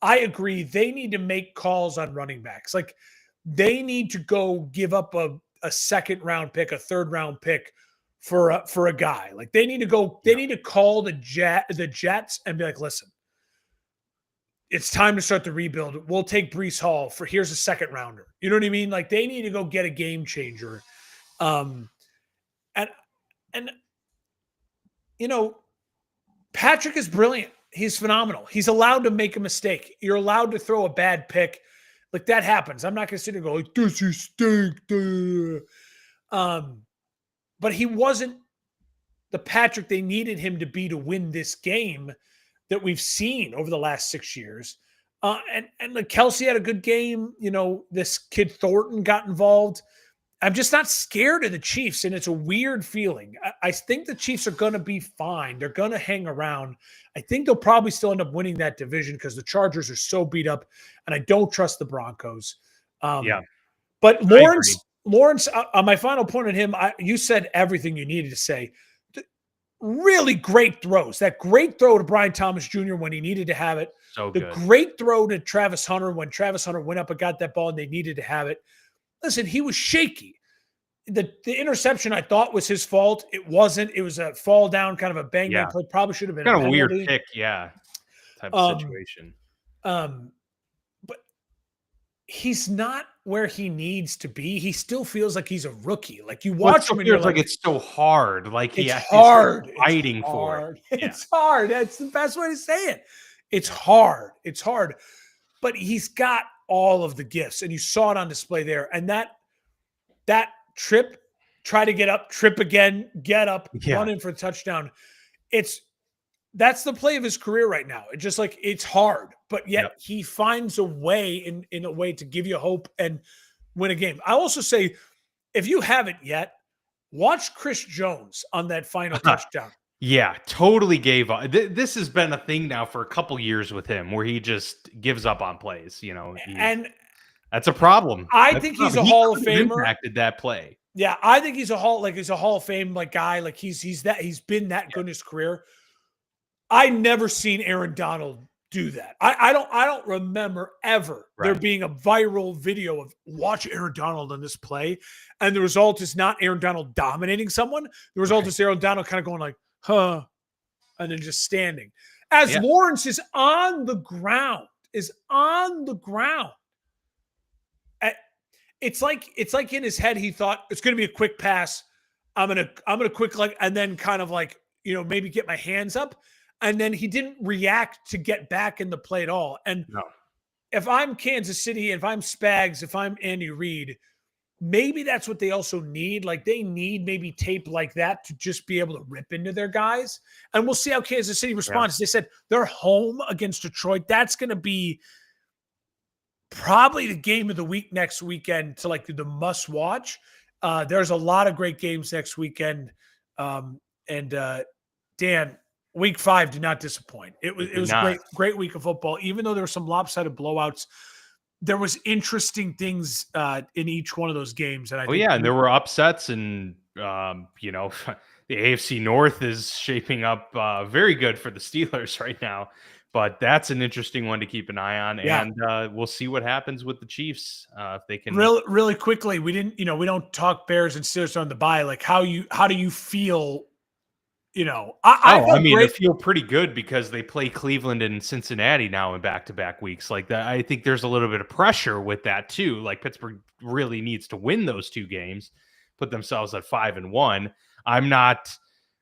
I agree. They need to make calls on running backs. Like they need to go give up a second round pick, a third round pick for a guy. Like they need to go. They need to call the Jets and be like, listen, it's time to start the rebuild. We'll take Breece Hall here's a second rounder. You know what I mean? Like they need to go get a game changer. Patrick is brilliant. He's phenomenal. He's allowed to make a mistake. You're allowed to throw a bad pick. Like that happens. I'm not going to sit and go like, this is stink. But he wasn't the Patrick they needed him to be to win this game that we've seen over the last 6 years. And like Kelsey had a good game. This kid Thornton got involved. I'm just not scared of the Chiefs, and it's a weird feeling. I think the Chiefs are going to be fine. They're going to hang around. I think they'll probably still end up winning that division because the Chargers are so beat up, and I don't trust the Broncos. But Lawrence, on my final point on him, you said everything you needed to say. Really great throws. That great throw to Brian Thomas Jr. when he needed to have it. So good. The great throw to Travis Hunter when Travis Hunter went up and got that ball and they needed to have it. Listen, he was shaky. The interception I thought was his fault. It wasn't. It was a fall down, kind of a bang bang play. Probably should have been kind of a weird pick, type of situation. But he's not where he needs to be. He still feels like he's a rookie. Like you watch him and you're like it's so hard. Like it's hard. Fighting for it. It's hard. That's the best way to say it. It's hard. It's hard. But he's got all of the gifts, and you saw it on display there. And that trip, try to get up, trip again, get up, run in for a touchdown. That's the play of his career right now. It's just like it's hard, but yet he finds a way in a way to give you hope and win a game. I also say, if you haven't yet, watch Chris Jones on that final touchdown. Yeah, totally gave up. This has been a thing now for a couple years with him where he just gives up on plays, and that's a problem. I think he's a Hall of Famer. Impacted that play. Yeah, I think he's a Hall of Fame guy. Like he's been that good in his career. I never seen Aaron Donald do that. I don't remember ever there being a viral video of watch Aaron Donald on this play, and the result is not Aaron Donald dominating someone. The result is Aaron Donald kind of going like, huh, and then just standing. As Lawrence is on the ground. It's like in his head he thought it's going to be a quick pass. I'm gonna quick and then kind of like maybe get my hands up. and then he didn't react to get back in the play at all. And No. if I'm Kansas City, if I'm Spags, if I'm Andy Reid, maybe that's what they also need. Like they need maybe tape like that to just be able to rip into their guys. And we'll see how Kansas City responds. Yeah. They said they're home against Detroit. That's going to be probably the game of the week next weekend to like the must watch. There's a lot of great games next weekend. Dan, week 5 did not disappoint. It was a great week of football. Even though there were some lopsided blowouts, there was interesting things in each one of those games. And and there were upsets, and the AFC North is shaping up very good for the Steelers right now. But that's an interesting one to keep an eye on, and we'll see what happens with the Chiefs if they can. Really quickly, we don't talk Bears and Steelers on the bye. Like how do you feel? I feel pretty good because they play Cleveland and Cincinnati now in back-to-back weeks. Like that, I think there's a little bit of pressure with that too. Like Pittsburgh really needs to win those 2 games, put themselves at 5-1.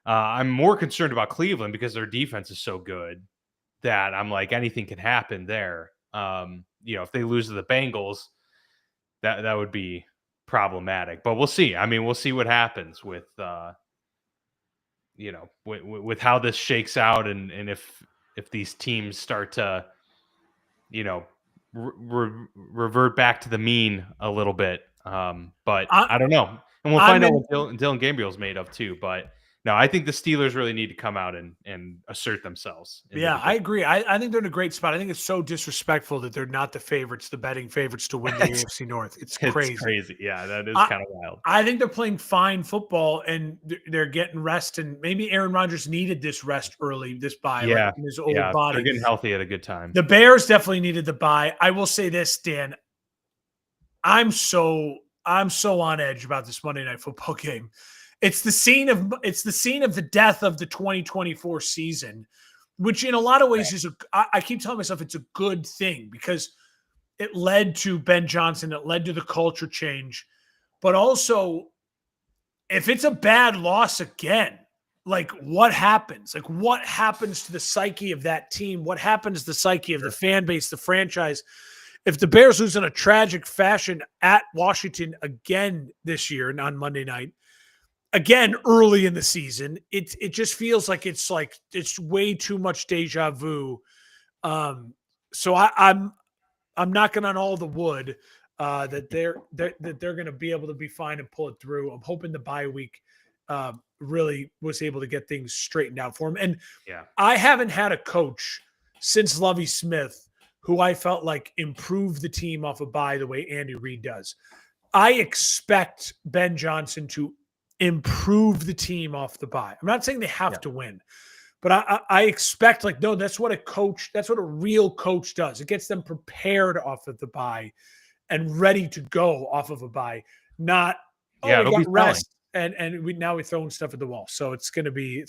I'm more concerned about Cleveland because their defense is so good that I'm like anything can happen there. If they lose to the Bengals, that would be problematic. But we'll see. I mean, we'll see what happens with with how this shakes out, and if these teams start to, revert back to the mean a little bit. But I don't know. And we'll find out what Dylan Gabriel's made of too. But no, I think the Steelers really need to come out and assert themselves. Yeah, I agree. I think they're in a great spot. I think it's so disrespectful that they're not the betting favorites to win the AFC North. It's crazy. It's crazy. Yeah, that is kind of wild. I think they're playing fine football, and they're getting rest. And maybe Aaron Rodgers needed this rest early, this bye, in his old body. They're getting healthy at a good time. The Bears definitely needed the bye. I will say this, Dan. I'm so on edge about this Monday Night Football game. It's the scene of the death of the 2024 season, which in a lot of ways I keep telling myself it's a good thing because it led to Ben Johnson, it led to the culture change. But also, if it's a bad loss again, like what happens? Like what happens to the psyche of that team? What happens to the psyche of the fan base, the franchise? If the Bears lose in a tragic fashion at Washington again this year and on Monday night, again, early in the season, it just feels like it's way too much deja vu. So I'm knocking on all the wood that they're going to be able to be fine and pull it through. I'm hoping the bye week really was able to get things straightened out for him. And I haven't had a coach since Lovie Smith who I felt like improved the team off a bye the way Andy Reid does. I expect Ben Johnson to improve the team off the bye. I'm not saying they have to win, but I expect that's what a real coach does. It gets them prepared off of the bye and ready to go off of a bye, not we got rest and we're throwing stuff at the wall. So it's gonna be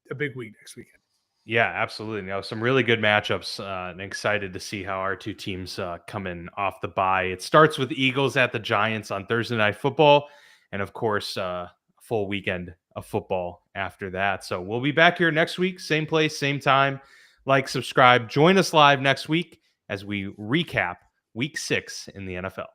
a big week next weekend. Yeah, absolutely. Some really good matchups, and excited to see how our 2 teams come in off the bye. It starts with Eagles at the Giants on Thursday Night Football. And of course, full weekend of football after that. So we'll be back here next week, same place, same time. Like, subscribe, join us live next week as we recap week 6 in the NFL.